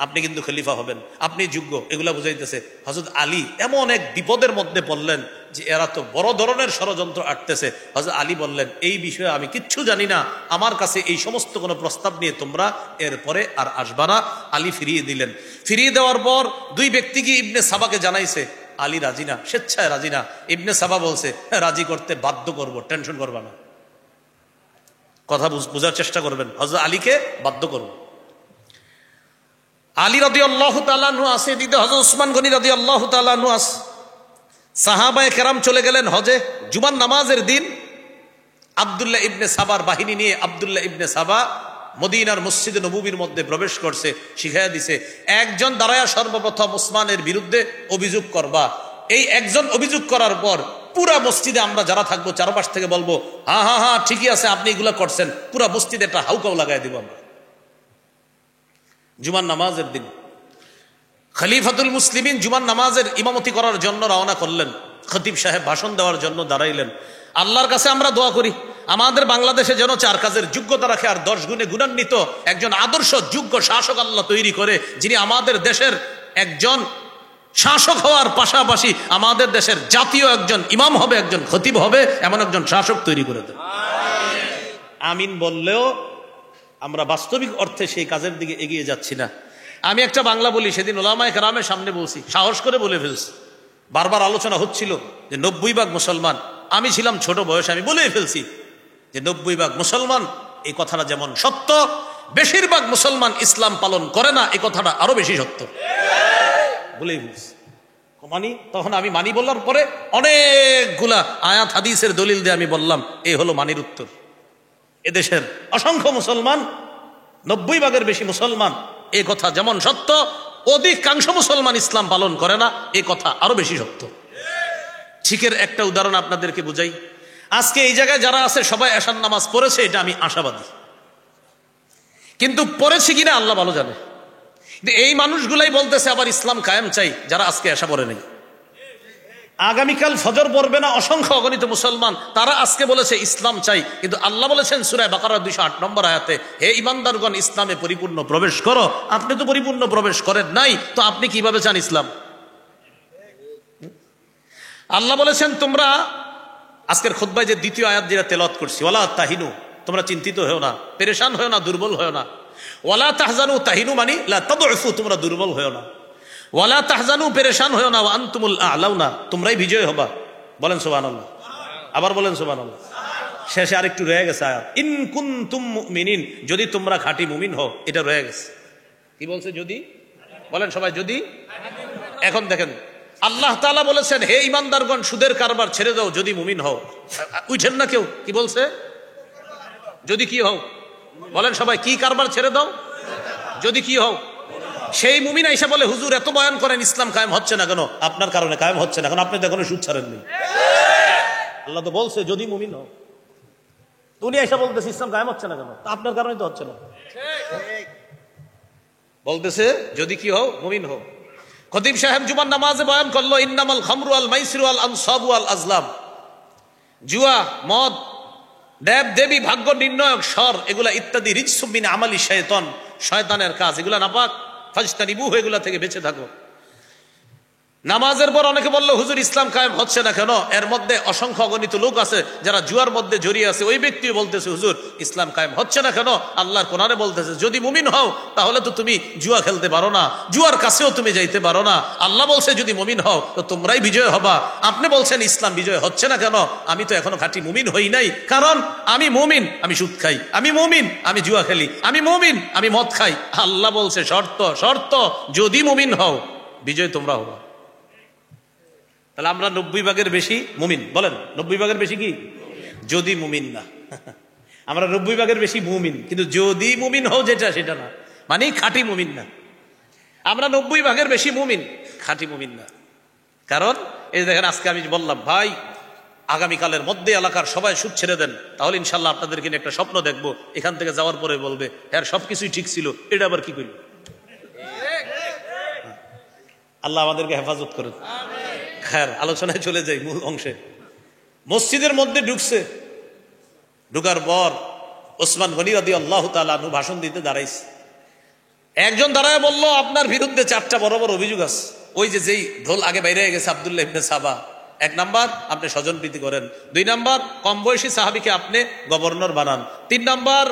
আপনি কিন্তু খলিফা হবেন, আপনি যোগ্য, এগুলা বুঝাইতেছে। হযরত আলী এমন এক বিপদের মধ্যে পড়লেন যে এরা তো বড় ধরনের ষড়যন্ত্র আটতেছে। হযরত আলী বললেন, এই বিষয়ে আমি কিচ্ছু জানি না, আমার কাছে এই সমস্ত কোনো প্রস্তাব নিয়ে তোমরা এরপরে আর আসবা না। আলী ফিরিয়ে দিলেন। ফিরিয়ে দেওয়ার পর 2 ব্যক্তিকে ইবনে সাবাকে জানাইছে, আলী রাজি না, স্বেচ্ছায় রাজি না। ইবনে সাবা বলছে, রাজি করতে বাধ্য করব, টেনশন করবা না, কথা বোঝার চেষ্টা করবেন, হযরত আলীকে বাধ্য করব। আলী রাদিয়াল্লাহু তাআলা আনহু আছে, এদিকে হযরত উসমান গনি রাদিয়াল্লাহু তাআলা আনহু আছে। সাহাবায়ে কেরাম চলে গেলেন হজে। জুমার নামাজের দিন আব্দুল্লাহ ইবনে সাবার বাহিনী নিয়ে আব্দুল্লাহ ইবনে সাবা মদিনার মসজিদে নববীর মধ্যে প্রবেশ করছে, শিখাইয়া দিছে, একজন দাঁড়ায়া সর্বপ্রথম উসমানের বিরুদ্ধে অভিযোগ করবা। এই একজন অভিযোগ করার পর পুরা মসজিদে আমরা যারা থাকবো চারপাশ থেকে বলবো, হ্যাঁ হ্যাঁ হ্যাঁ ঠিকই আছে, আপনি এগুলা করছেন। পুরা মসজিদে একটা হাউকাও লাগাই দিব আমরা। জুমার নামাজের দিন খলিফাতুল মুসলিমিন জুমার নামাজের ইমামতি করার জন্য রওনা করলেন। খতিব সাহেব ভাষণ দেওয়ার জন্য দাঁড়াইলেন। আল্লাহর কাছে আমরা দোয়া করি আমাদের বাংলাদেশে যেন 4 কাজের যোগ্যতা রাখে আর 10 গুণে গুণান্বিত একজন আদর্শ যোগ্য শাসক আল্লাহ তৈরি করে, যিনি আমাদের দেশের একজন শাসক হওয়ার পাশাপাশি আমাদের দেশের জাতীয় একজন ইমাম হবে, একজন খতিব হবে, এমন একজন শাসক তৈরি করে দেন। আমিন বললেও আমরা বাস্তবিক অর্থে সেই কাজের দিকে এগিয়ে যাচ্ছি না। আমি একটা বাংলা বলি, সেদিন ওলামায়ে কেরামের সামনে বলছি, সাহস করে বলে ফেলছি। বারবার আলোচনা হচ্ছিল যে 90% মুসলমান, আমি ছিলাম ছোট বয়সে, আমি বলে ফেলছি যে 90% মুসলমান, এই কথাটা যেমন সত্য, বেশিরভাগ মুসলমান ইসলাম পালন করে না, এই কথাটা আরো বেশি সত্য, বলেই ফেলছি। মানি, তখন আমি মানি বলার পরে অনেকগুলা আয়াত হাদিসের দলিল দিয়ে আমি বললাম, এই হলো মানির উত্তর। এদেশের অসংখ্য মুসলমান, 90% বেশি মুসলমান, এই কথা যেমন সত্য, অধিকাংশ মুসলমান ইসলাম পালন করে না, এই কথা আরো বেশি সত্য। ঠিকের একটা উদাহরণ আপনাদেরকে বুঝাই। আজকে এই জায়গায় যারা আছে সবাই এশার নামাজ পড়েছে, এটা আমি আশাবাদী, কিন্তু পড়েছি কিনা আল্লাহ ভালো জানে। এই মানুষগুলাই বলতেছে আবার ইসলাম কায়েম চাই, যারা আজকে এশা পড়ে নেই। আগামীকাল ফজর পড়বে না অসংখ্য অগণিত মুসলমান, তারা আজকে বলেছে ইসলাম চাই, কিন্তু আল্লাহ বলেছেন সূরা বাকারা 208 নম্বর আয়াতে, হে ঈমানদারগণ ইসলামে পরিপূর্ণ প্রবেশ করো। আপনি তো পরিপূর্ণ প্রবেশ করেন নাই, তো আপনি কিভাবে চান ইসলাম? আল্লাহ বলেছেন তোমরা, আজকের খুতবায় যে দ্বিতীয় আয়াত যেটা তেলাওয়াত করছি, ওয়ালা তাহিনু, তোমরা চিন্তিত হও না, পেরেশান হও না, দুর্বল হও না। ওয়ালা তাহজানু, তাহিনু মানি লা তাদউফু, তোমরা দুর্বল হও না। ওয়ালা তাহজানু, পেরেশান হও না, ওয়া আনতুমুল আ'লাউনা, তোমরাই বিজয় হবা। বলেন সুবহানাল্লাহ, আবার বলেন সুবহানাল্লাহ। শেষে আরেকটু রয়ে গেছে আয়াত, ইন কুনতুম মুমিনিন, যদি তোমরা খাঁটি মুমিন হও, এটা রয়ে গেছে। কি বলছে? যদি, বলেন সবাই যদি। এখন দেখেন আল্লাহ তাআলা বলেছেন, হে ইমানদারগণ সুদের কারবার ছেড়ে দাও যদি মুমিন হও। উঠেন না কেউ, কি বলছে? যদি কি হও, বলেন সবাই, কি কারবার ছেড়ে দাও? যদি কি হও। সেই মুমিন আইসা বলে, হুজুর এত বয়ান করেন ইসলাম কায়েম হচ্ছে না কেন? আপনার কারণে কায়েম হচ্ছে না, এখন আপনি তো এখনো সুদ ছাড়েননি। আল্লাহ তো বলছে যদি মুমিন হও, উনি আইসা বলতেছে ইসলাম কায়েম হচ্ছে না কেন? আপনার কারণে তো হচ্ছে না। বলতেছে যদি কি হও, মুমিন হও। খতিব সাহেব জুমার নামাজে বয়ান করলো, ইন্নামাল খামরু আল মাইসিরু আল আনসাবু আল আজলাম, জুয়া, মদ, দেব দেবী, ভাগ্য নির্ণয়ক স্বর, এগুলা ইত্যাদি রিজসুম মিন আমালি শায়তান, শয়তানের কাজ, এগুলা নাপাক, ফাজতানিবুহু, এগুলা থেকে বেঁচে থাকো। নামাজের পর অনেকে বললো, হুজুর ইসলাম কায়েম হচ্ছে না কেন? এর মধ্যে অসংখ্য অগণিত লোক আছে যারা জুয়ার মধ্যে জড়িয়ে আছে। ওই ব্যক্তি বলতেছে, হুজুর ইসলাম কায়েম হচ্ছে না কেন? আল্লাহর কোরআনে বলতেছে, যদি মুমিন হও তাহলে তো তুমি জুয়া খেলতে পারো না, জুয়ার কাছেও তুমি যাইতে পারো না। আল্লাহ বলছে যদি মুমিন হও তো তোমরাই বিজয় হবা। আপনি বলছেন ইসলাম বিজয় হচ্ছে না কেন? আমি তো এখনো খাঁটি মুমিন হই নাই, কারণ আমি মুমিন আমি সুদ খাই, আমি মুমিন আমি জুয়া খেলি, আমি মুমিন আমি মদ খাই। আল্লাহ বলছে শর্ত, শর্ত যদি মুমিন হও বিজয় তোমরা হবা। তাহলে আমরা 90 ভাগের বেশি মুমিন, বলেন 90 ভাগের বেশি কি? যদি মুমিন না। আমরা 90 ভাগের বেশি মুমিন, কিন্তু যদি মুমিন হও যেটা সেটা না, মানে খাঁটি মুমিন না। আমরা 90 ভাগের বেশি মুমিন, খাঁটি মুমিন না। কারণ এই দেখেন, আজকে আমি বললাম ভাই আগামীকালের মধ্যে এলাকার সবাই সুদ ছেড়ে দেন, তাহলে ইনশাল্লাহ আপনাদেরকে নিয়ে একটা স্বপ্ন দেখবো, এখান থেকে যাওয়ার পরে বলবে হ্যাঁ সবকিছুই ঠিক ছিল, এটা আবার কি করল। আল্লাহ আমাদেরকে হেফাজত করেন। হ্যাঁ, আলোচনায় চলে যাই মূল অংশে। মসজিদের মধ্যে ঢুকছে, ঢুকার পর ওসমান গনি রাদিয়াল্লাহু তাআলা আনহু ভাষণ দিতে দাঁড়াইছে। একজন দাঁড়ায় বলল, আপনার বিরুদ্ধে 4টা বড় বড় অভিযোগ আছে। ওই যে যেই ঢোল আগে বাইরে গেছে আব্দুল্লাহ ইবনে সাবা। 1 নাম্বার, আপনি স্বজনপ্রীতি করেন। 2 নাম্বার, কম বয়সী সাহাবীকে আপনি গভর্নর বানান। 3 নাম্বার,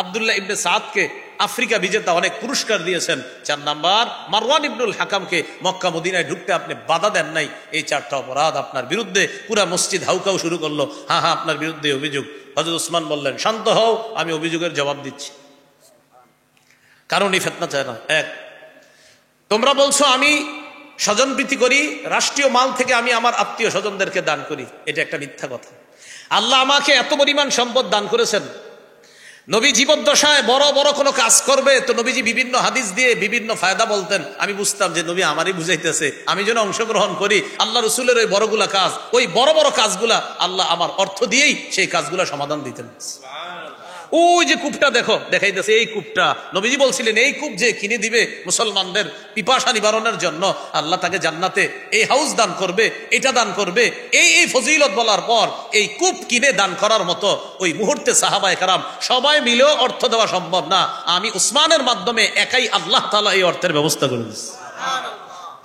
আব্দুল্লাহ ইবনে সাদকে আফ্রিকা বিজেতা অনেক পুরস্কার দিয়েছেন। 4 নাম্বার, মারওয়ান ইবনুল হাকামকে মক্কা মদিনায় ঢুকতে আপনি বাধা দেন নাই। এই 4টা অপরাধ আপনার বিরুদ্ধে। পুরা মসজিদ হাউকাউ শুরু করলো, হ্যাঁ হ্যাঁ আপনার বিরুদ্ধে অভিযোগ। হযরত ওসমান বললেন, শান্ত হও, আমি অভিযোগের জবাব দিচ্ছি। কারণ এই ফিতনা চায় না। 1, তোমরা বলছো আমি স্বজনপ্রীতি করি, রাষ্ট্রীয় মাল থেকে আমি আমার আত্মীয় স্বজনদেরকে দান করি, এটা একটা মিথ্যা কথা। আল্লাহ আমাকে এত পরিমাণ সম্পদ দান করেছেন, নবী জীবদ্দশায় বড় বড় কোনো কাজ করবে তো নবীজি বিভিন্ন হাদিস দিয়ে বিভিন্ন ফায়দা বলতেন। আমি বুঝতাম যে নবী আমারই বুঝাইতেছে, আমি যেন অংশগ্রহণ করি আল্লাহ রসুলের ওই বড়গুলা কাজ, ওই বড় বড় কাজগুলা আল্লাহ আমার অর্থ দিয়েই সেই কাজগুলা সমাধান দিতেন। ওই যে কূপটা দেখো, দেখাইতেছে এই কূপটা, নবীজি বলছিলেন এই কূপ যে কিনে দিবে মুসলমানদের পিপাসা নিবারণের জন্য, আল্লাহ তাকে জান্নাতে এই হাউস দান করবে, এটা দান করবে। এই এই ফজিলত বলার পর এই কূপ কিনে দান করার মতো ওই মুহূর্তে সাহাবায়ে কেরাম সবাই মিলেও অর্থ দেওয়া সম্ভব না। আমি উসমানের মাধ্যমে একাই আল্লাহ তাআলা এই অর্থের ব্যবস্থা করে দিয়েছি।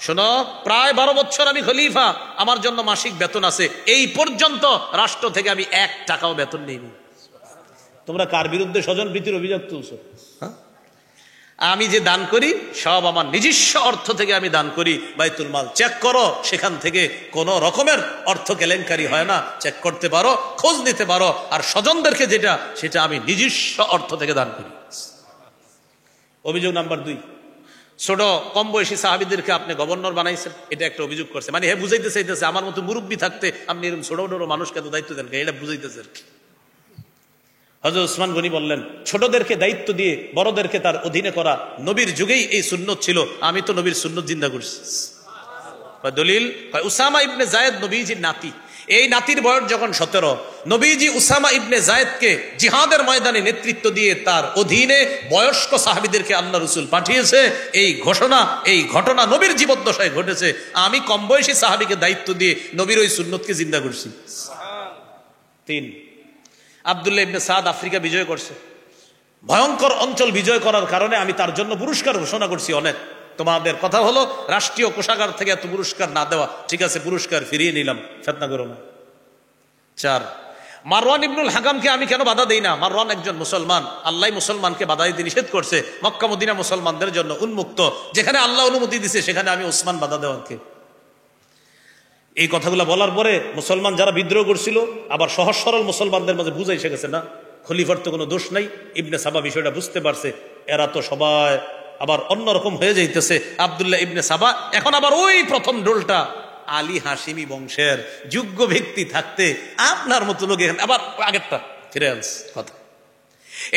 শোনো, প্রায় 12 বছর আমি খলিফা, আমার জন্য মাসিক বেতন আছে। এই পর্যন্ত রাষ্ট্র থেকে আমি 1 টাকাও বেতন নিইনি। তোমরা কার বিরুদ্ধে স্বজনপ্রীতির অভিযোগ তুলছো? আমি যে দান করি সব আমার নিজস্ব অর্থ থেকে আমি দান করি। বাইতুল মাল চেক করো, সেখান থেকে কোনো রকমের অর্থ কেলেঙ্কারি হয় না, চেক করতে পারো, খোঁজ নিতে পারো। আর স্বজনদেরকে যেটা, সেটা আমি নিজস্ব অর্থ থেকে দান করি। অভিযোগ নাম্বার 2, ছোট কম বয়সী সাহাবীদেরকে আপনি গভর্নর বানাইছেন, এটা একটা অভিযোগ করছে। মানে হে বুঝাইতে চাইতেছে আমার মতো মুরব্বী থাকতে আপনি এরকম ছোট ছোট মানুষকে তো দায়িত্ব দেন, এটা বুঝাইতেছে। হযরত ওসমান গনি বললেন, ছোটদেরকে দায়িত্ব দিয়ে বড়দেরকে তার অধীনে করা নবীর যুগেই এই সুন্নত ছিল, আমি তো নবীর সুন্নত জিন্দা করছি। দলিল, উসামা ইবনে জায়েদ নবীজির নাতি। এই নাতির বয়স যখন 17, নবীজি উসামা ইবনে জায়েদকে জিহাদের ময়দানে নেতৃত্ব দিয়ে তার অধীনে বয়স্ক সাহাবীদেরকে আল্লাহ রাসূল পাঠিয়েছে। এই ঘটনা নবীর জীবদ্দশায় ঘটেছে। আমি কম বয়সী সাহাবীকে দায়িত্ব দিয়ে নবীর ওই সুন্নতকে জিন্দা করছি। 3, আব্দুল্লাহ ইবনে সাদ আফ্রিকা বিজয় করছে। ভয়ঙ্কর অঞ্চল বিজয় করার কারণে আমি তার জন্য পুরস্কার ঘোষণা করছি অনেক। তোমাদের কথা হলো রাষ্ট্রীয় কোষাগার থেকে এত পুরস্কার না দেওয়া, ঠিক আছে পুরস্কার ফিরিয়ে নিলাম, ফিতনা করো না। 4, মারওয়ান ইবনুল হাকামকে আমি কেন বাধা দেই না? মারওয়ান একজন মুসলমান, আল্লাহ মুসলমানকে বাধা দিতে নিষেধ করছে। মক্কা মদিনা মুসলমানদের জন্য উন্মুক্ত, যেখানে আল্লাহ অনুমতি দিছে সেখানে আমি ওসমান বাধা দেওয়াকে। এই কথাগুলো বলার পরে মুসলমান যারা বিদ্রোহ করছিল আবার সহজ সরল মুসলমানদের মাঝে বুঝাই এসে গেছে, না খলিফার তো কোনো দোষ নাই। ইবনে সাবা বিষয়টা বুঝতে পারছে, এরা তো সবাই আবার অন্যরকম হয়ে যাইতেছে। আব্দুল্লাহ ইবনে সাবা এখন আবার ওই প্রথম ডোলটা, আলী হাশিমি বংশের যোগ্য ব্যক্তি থাকতে আপনার মতো লোক আবার আগেরটা ফিরে আনছে কথা।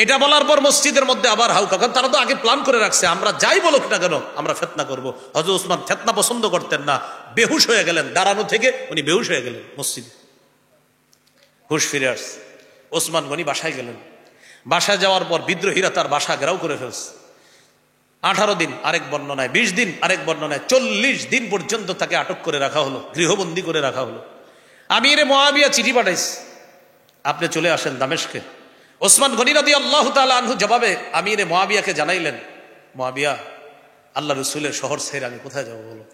এটা বলার পর মসজিদের মধ্যে আবার হাউকা, কারণ তারা তো আগে প্ল্যান করে রাখছে আমরা যাই বলুক না কেন আমরা ফিতনা করব। হযরত ওসমান ফিতনা পছন্দ করতেন না, বেহুশ হয়ে গেলেন, দাঁড়ানো থেকে উনি বেহুশ হয়ে গেলেন মসজিদে। হুশ ফিরে আসছে, ওসমান গনি বাসায় গেলেন। বাসায় যাওয়ার পর বিদ্রোহীরা তার বাসা ঘেরাও করে ফেলছে। 18 দিন আরেক বর্ণনায়, 20 দিন আরেক বর্ণনায়, 40 দিন পর্যন্ত তাকে আটক করে রাখা হলো, গৃহবন্দী করে রাখা হলো। আমিরে মুআবিয়া চিঠি পাঠাইছে, আপনি চলে আসেন দামেস্কে। ওসমান গনি রাদিয়াল্লাহু তাআলা আনহু জবাবে আমিরে মুআবিয়াকে জানাইলেন, মুআবিয়া, আল্লাহ রসুলের শহর ছেড়ে আমি কোথায় যাবো বলো?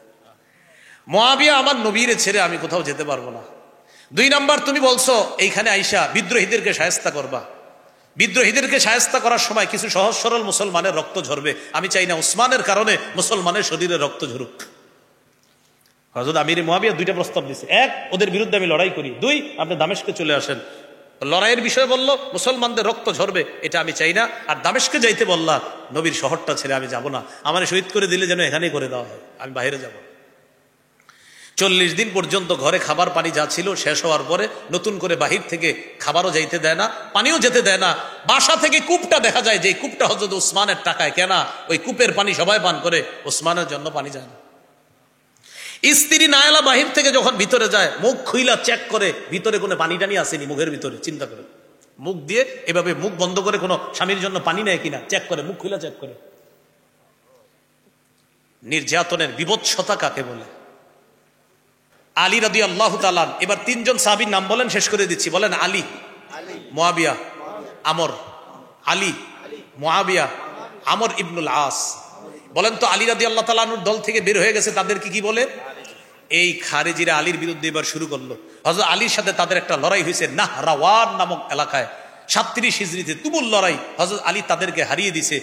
মুআবিয়া, আমার নবীরে ছেড়ে আমি কোথাও যেতে পারবো না। 2 নাম্বার, তুমি বলছো এইখানে আইসা বিদ্রোহীদেরকে শায়েস্তা করবা। বিদ্রোহীদেরকে শায়েস্তা করার সময় কিছু সহজ সরল মুসলমানের রক্ত ঝরবে, আমি চাই না উসমানের কারণে মুসলমানের শরীরে রক্ত ঝরুক। হযরত আমিরে মুআবিয়া 2টা প্রস্তাব দিছে। 1, ওদের বিরুদ্ধে আমি লড়াই করি। 2, আপনি দামেস্কে চলে আসেন। লড়াইয়ের বিষয় বললো, মুসলমানদের রক্ত ঝরবে, এটা আমি চাই না। আর দামেস্কে যাইতে বললা, নবীর শহরটা ছেড়ে আমি যাব না, আমার শহীদ করে দিলে যেন এখানেই করে দেওয়া হয়, আমি বাইরে যাব। 40 দিন পর্যন্ত ঘরে খাবার পানি যা ছিল শেষ হওয়ার পরে নতুন করে বাহির থেকে খাবারও যাইতে দেয় না, পানিও যেতে দেয় না। বাসা থেকে কূপটা দেখা যায়, যে কূপটা হযরত উসমানের টাকায় কেনা, ওই কূপের পানি সবাই পান করে, ওসমানের জন্য পানি যায় না। স্ত্রী নায়লা বাহির থেকে যখন ভিতরে যায়, মুখ খুইলা চেক করে ভিতরে কোনো পানি টানি আসেনি মুখের ভিতরে, চিন্তা করে মুখ দিয়ে এভাবে মুখ বন্ধ করে কোনো স্বামীর জন্য পানি নেয় কিনা চেক করে, মুখ খুইলা চেক করে। নির্যাতনের বিভৎসতা কাকে বলে? আলী রাদিয়াল্লাহু তাআলা। এবার 3 জন সাহাবীর নাম বলেন, শেষ করে দিচ্ছি। বলেন, আলী, মুআবিয়া, আমর। আলী, মুআবিয়া, আমর ইবনুল আস। বলেন তো, আলী রাদিয়াল্লাহু তাআলা আনহুর দল থেকে বের হয়ে গেছে, তাদেরকে কি বলে? এই খারেজিরা আলীর বিরুদ্ধে এবার শুরু করলো। হযরত আলীর সাথে তাদের একটা লড়াই হয়েছে নাহরাওয়ান নামক এলাকায়, 37 হিজরিতে তুমুল লড়াই। হযরত আলী তাদেরকে হারিয়ে দিছে।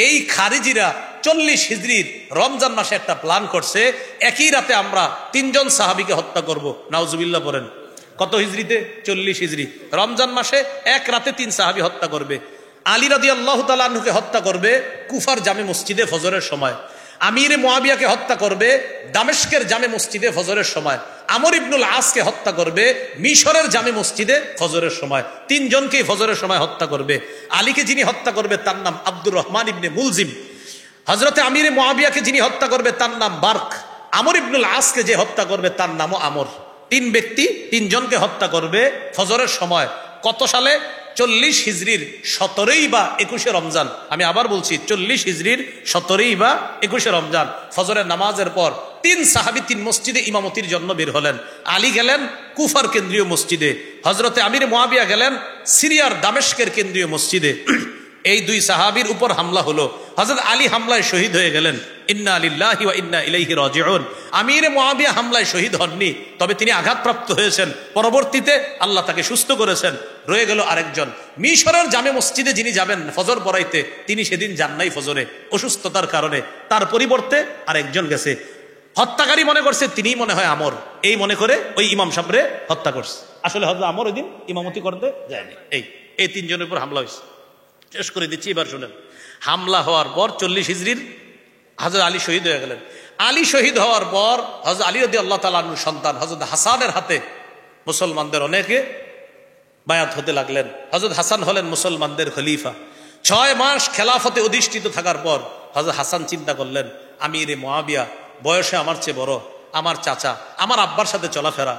এই খারেজিরা 40 হিজরির রমজান মাসে একটা প্ল্যান করছে, একই রাতে আমরা 3 জন সাহাবীকে হত্যা করব। নাউজুবিল্লাহ পড়েন। কত হিজরিতে? 40 হিজরি রমজান মাসে এক রাতে 3 সাহাবী হত্যা করবে। আলী রাদিয়াল্লাহু তাআলা আনহুকে হত্যা করবে কুফার জামে মসজিদে ফজরের সময়। আমিরে মুআবিয়াকে হত্যা করবে দামেস্কের জামে মসজিদে ফজরের সময়। আমর ইবনুল আসকে হত্যা করবে মিশরের জামে মসজিদে ফজরের সময়। 3 জনকেই ফজরের সময় হত্যা করবে। আলীকে যিনি হত্যা করবে তার নাম আব্দুর রহমান ইবনে মুলজিম। হযরতে আমিরে মুআবিয়াকে যিনি হত্যা করবে তার নাম বার্ক। আমর ইবনুল আসকে যে হত্যা করবে তার নামও আমর। 3 ব্যক্তি 3 জনকে হত্যা করবে ফজরের সময়। কত সালে? 40 হিজরির 17ই বা 21শে রমজান। আমি আবার বলছি, 40 হিজরির 17ই বা 21শে রমজান। ফজরের নামাজের পর 3 সাহাবী 3 মসজিদে ইমামতির জন্য বের হলেন। আলী গেলেন কুফার কেন্দ্রীয় মসজিদে, হযরতে আমির মুআবিয়া গেলেন সিরিয়ার দামেস্কের কেন্দ্রীয় মসজিদে। এই 2 সাহাবীর উপর হামলা হলো। হযরত আলী হামলায় শহীদ হয়ে গেলেন। ইন্না লিল্লাহি ওয়া ইন্না ইলাইহি রাজিউন। আমির মুআবিয়া হামলায় শহীদ হননি, তবে তিনি আঘাতপ্রাপ্ত হয়েছেন। পরবর্তীতে আল্লাহ তাকে সুস্থ করেছেন। রয়ে গেল আরেকজন, মিশরের জামে মসজিদে যিনি যাবেন ফজর পড়াইতে, তিনি সেদিন যান নাই ফজরে অসুস্থতার কারণে। তার পরিবর্তে আরেকজন গেছে। হত্যাকারী মনে করছে তিনিই মনে হয় আমর, এই মনে করে ওই ইমাম সাহেবরে হত্যা করছে। আসলে হযরত আমর ওই দিন ইমামতি করতে যায়নি। এই 3 জনের উপর হামলা হয়েছে। শেষ করে দিচ্ছি, এবার শুনেন। হামলা হওয়ার পর 40 হিজরির হযরত আলী শহীদ হয়ে গেলেন। আলী শহীদ হওয়ার পর হযরত আলী রাদিয়াল্লাহু তাআলা আনহুর সন্তান হযরত হাসানের হাতে মুসলমানদের অনেকে বায়াত হতে লাগলেন। হযরত হাসান হলেন মুসলমানদের খলিফা। 6 মাস খেলাফতে অধিষ্ঠিত থাকার পর হযরত হাসান চিন্তা করলেন, আমিরে মুআবিয়া বয়সে আমার চেয়ে বড়, আমার চাচা, আমার আব্বার সাথে চলাফেরা,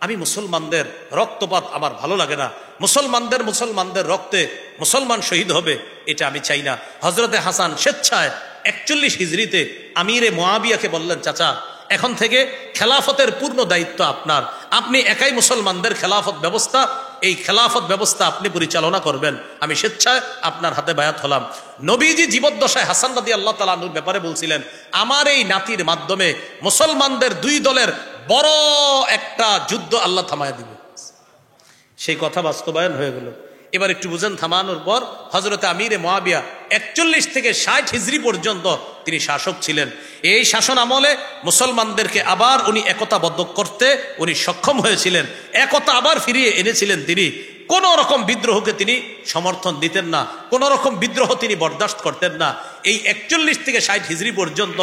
আমি মুসলমানদের রক্তপাত আমার ভালো লাগে না। মুসলমানদের রক্তে মুসলমান শহীদ হবে, এটা আমি চাই না। হযরতে হাসান স্বেচ্ছায় 41 হিজরিতে আমিরে মুআবিয়াকে বললেন, চাচা, এখন থেকে খেলাফতের পূর্ণ দায়িত্ব আপনার। আপনি একাই মুসলমানদের খেলাফত ব্যবস্থা, এই খেলাফত ব্যবস্থা আপনি পরিচালনা করবেন। আমি স্বেচ্ছায় আপনার হাতে বায়াত হলাম। নবীজি জীবদ্দশায় হাসান রাদিয়াল্লাহু তাআলা আনহুর ব্যাপারে বলছিলেন, আমার এই নাতির মাধ্যমে মুসলমানদের 2 দলের বড় একটা যুদ্ধ আল্লাহ থামায় দিবে। সেই কথা বাস্তবায়ন হয়ে গেল। এবার একটু বুঝেন, থামানোর পর হযরতে আমিরে মুআবিয়া 41 থেকে 60 হিজরি পর্যন্ত তিনি শাসক ছিলেন। এই শাসন আমলে মুসলমানদেরকে আবার উনি একতাবদ্ধ করতে উনি সক্ষম হয়েছিলেন, একতা আবার ফিরিয়ে এনেছিলেন তিনি। কোনো রকম বিদ্রোহকে তিনি সমর্থন দিতেন না, কোনো রকম বিদ্রোহ তিনি বরদাস্ত করতেন না। এই 41 থেকে 60 হিজরি পর্যন্ত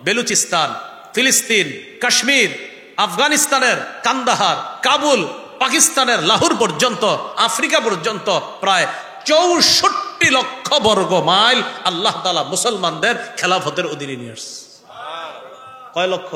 বেলুচিস্তান, ফিলিস্তিন, কাশ্মীর, আফগানিস্তানের কান্দাহার, কাবুল, পাকিস্তানের লাহোর পর্যন্ত, আফ্রিকা পর্যন্ত প্রায় 64 লক্ষ বর্গ মাইল আল্লাহ তাআলা মুসলমানদের খেলাফতের অধীনে নিয়ে আসছে। কয় লক্ষ?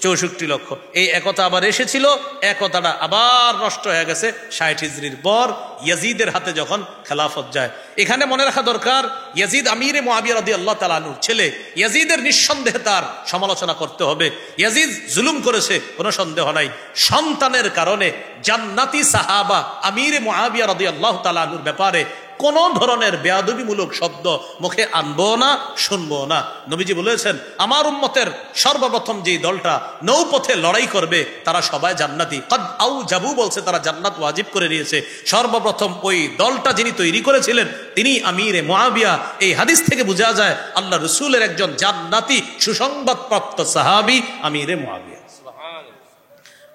64 লক্ষ। এই একতা আবার এসেছিল, একতাটা আবার নষ্ট হয়ে গেছে 60 হিজরির পর ইয়াজিদের হাতে যখন খেলাফত যায়। এখানে মনে রাখা দরকার, ইয়াজিদ আমিরে মুআবিয়া রাদিয়াল্লাহু তাআলা আনহুর ছেলে। ইয়াজিদের নিঃসন্দেহে তার সমালোচনা করতে হবে। ইয়াজিদ জুলুম করেছে, কোনো সন্দেহ নাই। সন্তানের কারণে জান্নাতি সাহাবা আমিরে মুআবিয়া রাদিয়াল্লাহু তাআলা আনহুর ব্যাপারে কোন ধরনের বেয়াদবিমূলক শব্দ মুখে আনবো না, শুনবো না। নবীজি বলেছেন, আমার উম্মতের সর্বপ্রথম যেই দলটা নৌপথে লড়াই করবে তারা সবাই জান্নাতি। কদ আউজাবু বলছে, তারা জান্নাত ওয়াজিব করে নিয়েছে। সর্বপ্রথম ওই দলটা যিনি তৈরি করেছিলেন তিনি আমিরে মুআবিয়া। এই হাদিস থেকে বোঝা যায় আল্লাহ রাসূলের একজন জান্নাতি সুসংবাদপ্রাপ্ত সাহাবী আমিরে মুআবিয়া।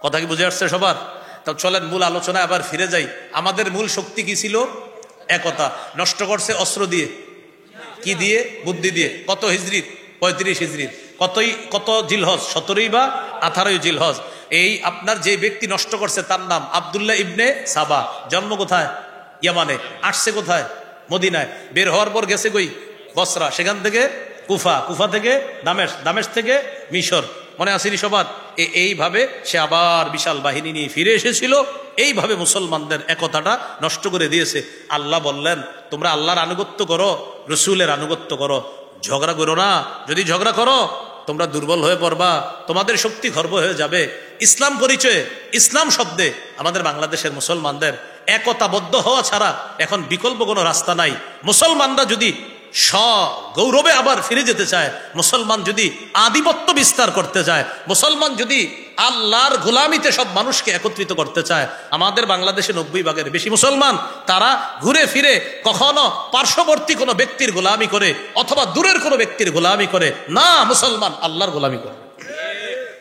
কথা কি বুঝে আসছে সবার? তো চলেন মূল আলোচনায় আবার ফিরে যাই। আমাদের মূল শক্তি কি ছিল? একতা। নষ্ট করছে অস্ত্র দিয়ে, কি দিয়ে? বুদ্ধি দিয়ে। কত হিজরির? 35 হিজরির। কত জিলহজ? 17 বা 18 জিলহজ। এই আপনার যে ব্যক্তি নষ্ট করছে তার নাম আব্দুল্লাহ ইবনে সাবা। জন্ম কোথায়? ইয়ামানে। আসছে কোথায়? মদিনায়। বের হওয়ার পর গেছে কই? বসরা। সেখান থেকে কুফা, কুফা থেকে দামেশ, দামেশ থেকে মিশর। মনে আসেনি সবার? এইভাবে সে আবার বিশাল বাহিনী নিয়ে ফিরে এসেছিল। এইভাবে মুসলমানদের একতাটা নষ্ট করে দিয়েছে। আল্লাহ বললেন, তোমরা আল্লাহর আনুগত্য করো, রসুলের আনুগত্য করো, ঝগড়া করো না। যদি ঝগড়া করো তোমরা দুর্বল হয়ে পড়বা, তোমাদের শক্তি খর্ব হয়ে যাবে। ইসলাম পরিচয়ে, ইসলাম শব্দে আমাদের বাংলাদেশের মুসলমানদের একতাবদ্ধ হওয়া ছাড়া এখন বিকল্প কোনো রাস্তা নাই। মুসলমানরা যদি গৌরবে আবার ফিরে যেতে চায়, মুসলমান যদি আধিপত্য বিস্তার করতে চায়, মুসলমান যদি আল্লাহর গোলামিতে সব মানুষকে একত্রিত করতে চায়, আমাদের বাংলাদেশে 90 ভাগের বেশি মুসলমান তারা ঘুরে ফিরে কখনো পার্শ্ববর্তী কোনো ব্যক্তির গোলামি করে অথবা দূরের কোনো ব্যক্তির গোলামি করে না, মুসলমান আল্লাহর গোলামি করে।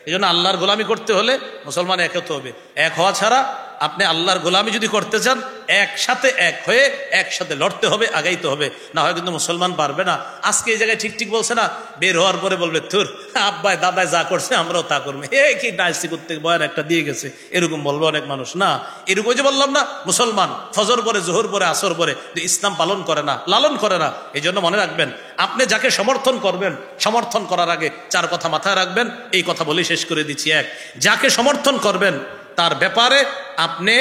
এই জন্য আল্লাহর গোলামি করতে হলে মুসলমান এক হতে হবে। এক হওয়া ছাড়া আপনি আল্লাহর গোলামি যদি করতে চান, একসাথে এক হয়ে একসাথে লড়তে হবে, আগাইতে হবে, না হয় কিন্তু মুসলমান পারবে না। আজকে এই জায়গায় ঠিক ঠিক বলছে না, বের হওয়ার পরে বলবে থুর আব্বাই দাদাই যা করছে আমরাও তা করবো, কি নাইসি করতে বয়ান একটা দিয়ে গেছে, এরকম বলবে অনেক মানুষ। না, এরকম যে বললাম না, মুসলমান ফজর পরে, জোহর পরে, আসর পরে ইসলাম পালন করে না, লালন করে না। এই জন্য মনে রাখবেন, আপনি যাকে সমর্থন করবেন, সমর্থন করার আগে 4 কথা মাথায় রাখবেন। এই কথা বলে শেষ করে দিচ্ছি। 1, যাকে সমর্থন করবেন তার ব্যাপারে আপনি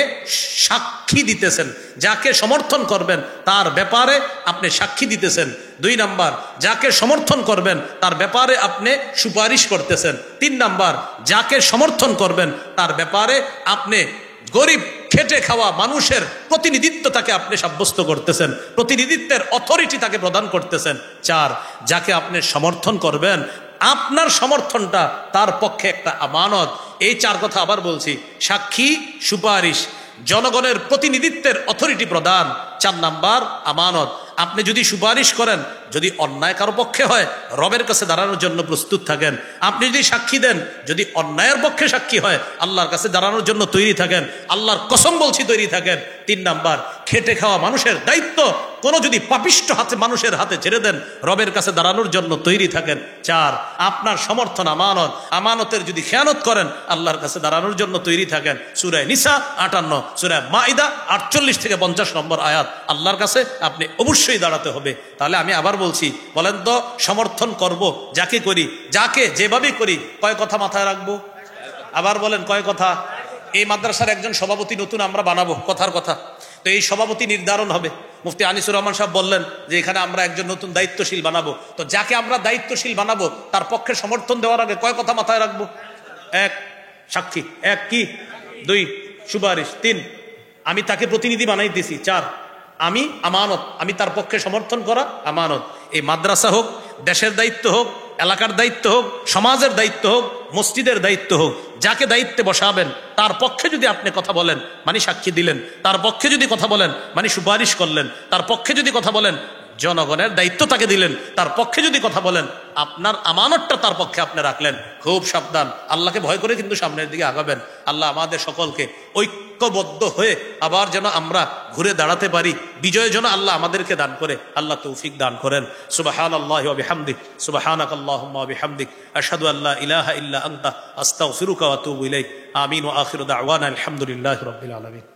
সাক্ষী দিতেছেন, যাকে সমর্থন করবেন তার ব্যাপারে আপনি সাক্ষী দিতেছেন। 2 নাম্বার, যাকে সমর্থন করবেন তার ব্যাপারে আপনি সুপারিশ করতেছেন। 3 নাম্বার, যাকে সমর্থন করবেন তার ব্যাপারে আপনি গরিব খেটে খাওয়া মানুষের প্রতিনিধিত্ব তাকে আপনি সাব্যস্ত করতেছেন, প্রতিনিধিত্বের অথরিটি তাকে প্রদান করতেছেন। 4, যাকে আপনি সমর্থন করবেন আপনার সমর্থনটা তার পক্ষে একটা আমানত। এই 4 কথা আবার বলছি, সাক্ষী, সুপারিশ, জনগণের প্রতিনিধিত্বের অথরিটি প্রদান, 4 নাম্বার আমানত। আপনি যদি সুপারিশ করেন, যদি অন্যায় কারো পক্ষে হয়, রবের কাছে দাঁড়ানোর জন্য প্রস্তুত থাকেন। আপনি যদি সাক্ষী দেন, যদি অন্যায়ের পক্ষে সাক্ষী হয়, আল্লাহর কাছে দাঁড়ানোর জন্য তৈরি থাকেন, আল্লাহর কসম বলছি তৈরি থাকেন। 3 নাম্বার, খেটে খাওয়া মানুষের দায়িত্ব কোনো যদি পাপিষ্ঠ হাতে মানুষের হাতে ছেড়ে দেন, রবের কাছে দাঁড়ানোর জন্য তৈরি থাকেন। 4, আপনার সমর্থন আমানত, আমানতের যদি খেয়ানত করেন, আল্লাহর কাছে দাঁড়ানোর জন্য তৈরি থাকেন। সূরা নিসা 58, সূরা মাইদা 48 থেকে 50 নম্বর আয়াত। আল্লাহর কাছে আপনি অবশ্যই দাঁড়াতে হবে। তাহলে আমি আবার বলছি, বলেন তো সমর্থন করব যাকে করি, যাকে যেভাবে করি, কয় কথা মাথায় রাখবো? আবার বলেন কয় কথা? এই মাদ্রাসার একজন সভাপতি নতুন আমরা বানাবো, কথার কথা। তো এই সভাপতি নির্ধারণ হবে। মুফতি আনিসুর রহমান সাহেব বললেন যে এখানে আমরা একজন নতুন দায়িত্বশীল বানাবো। তো যাকে আমরা দায়িত্বশীল বানাবো তার পক্ষে সমর্থন দেওয়ার আগে কয় কথা মাথায় রাখবো? 1, সাক্ষী। 1 কি? 2, সুপারিশ। 3, আমি তাকে প্রতিনিধি বানাইতেছি। 4, আমি আমানত, আমি তার পক্ষে সমর্থন করা আমানত। এই মাদ্রাসা হোক, দেশের দায়িত্ব হোক, এলাকার দায়িত্ব হোক, সমাজের দায়িত্ব হোক, মসজিদের দায়িত্ব হোক, যাকে দায়িত্বে বসাবেন তার পক্ষে যদি আপনি কথা বলেন মানে সাক্ষী দিলেন, তার পক্ষে যদি কথা বলেন মানে সুপারিশ করলেন, তার পক্ষে যদি কথা বলেন জনগণের দায়িত্ব তাকে দিলেন, তার পক্ষে যদি কথা বলেন, আপনার আমানতটা তার পক্ষে আপনি রাখলেন। খুব সাবধান, আল্লাহকে ভয় করে কিন্তু সামনের দিকে আগাবেন। আল্লাহ আমাদের সকলকে ঐক্যবদ্ধ হয়ে আবার যেন আমরা ঘুরে দাঁড়াতে পারি, বিজয় যেন আল্লাহ আমাদেরকে দান করে, আল্লাহ তৌফিক দান করেন। সুবহানাল্লাহি ওয়া বিহামদিহি, সুবহানাকাল্লাহুম্মা ওয়া বিহামদিক, আশহাদু আল্লা ইলাহা ইল্লা আনতা, আস্তাগফিরুকা ওয়া আতুবু ইলাইক। আমিন ওয়া আখিরু দাওয়ানা আলহামদুলিল্লাহি রাব্বিল আলামিন।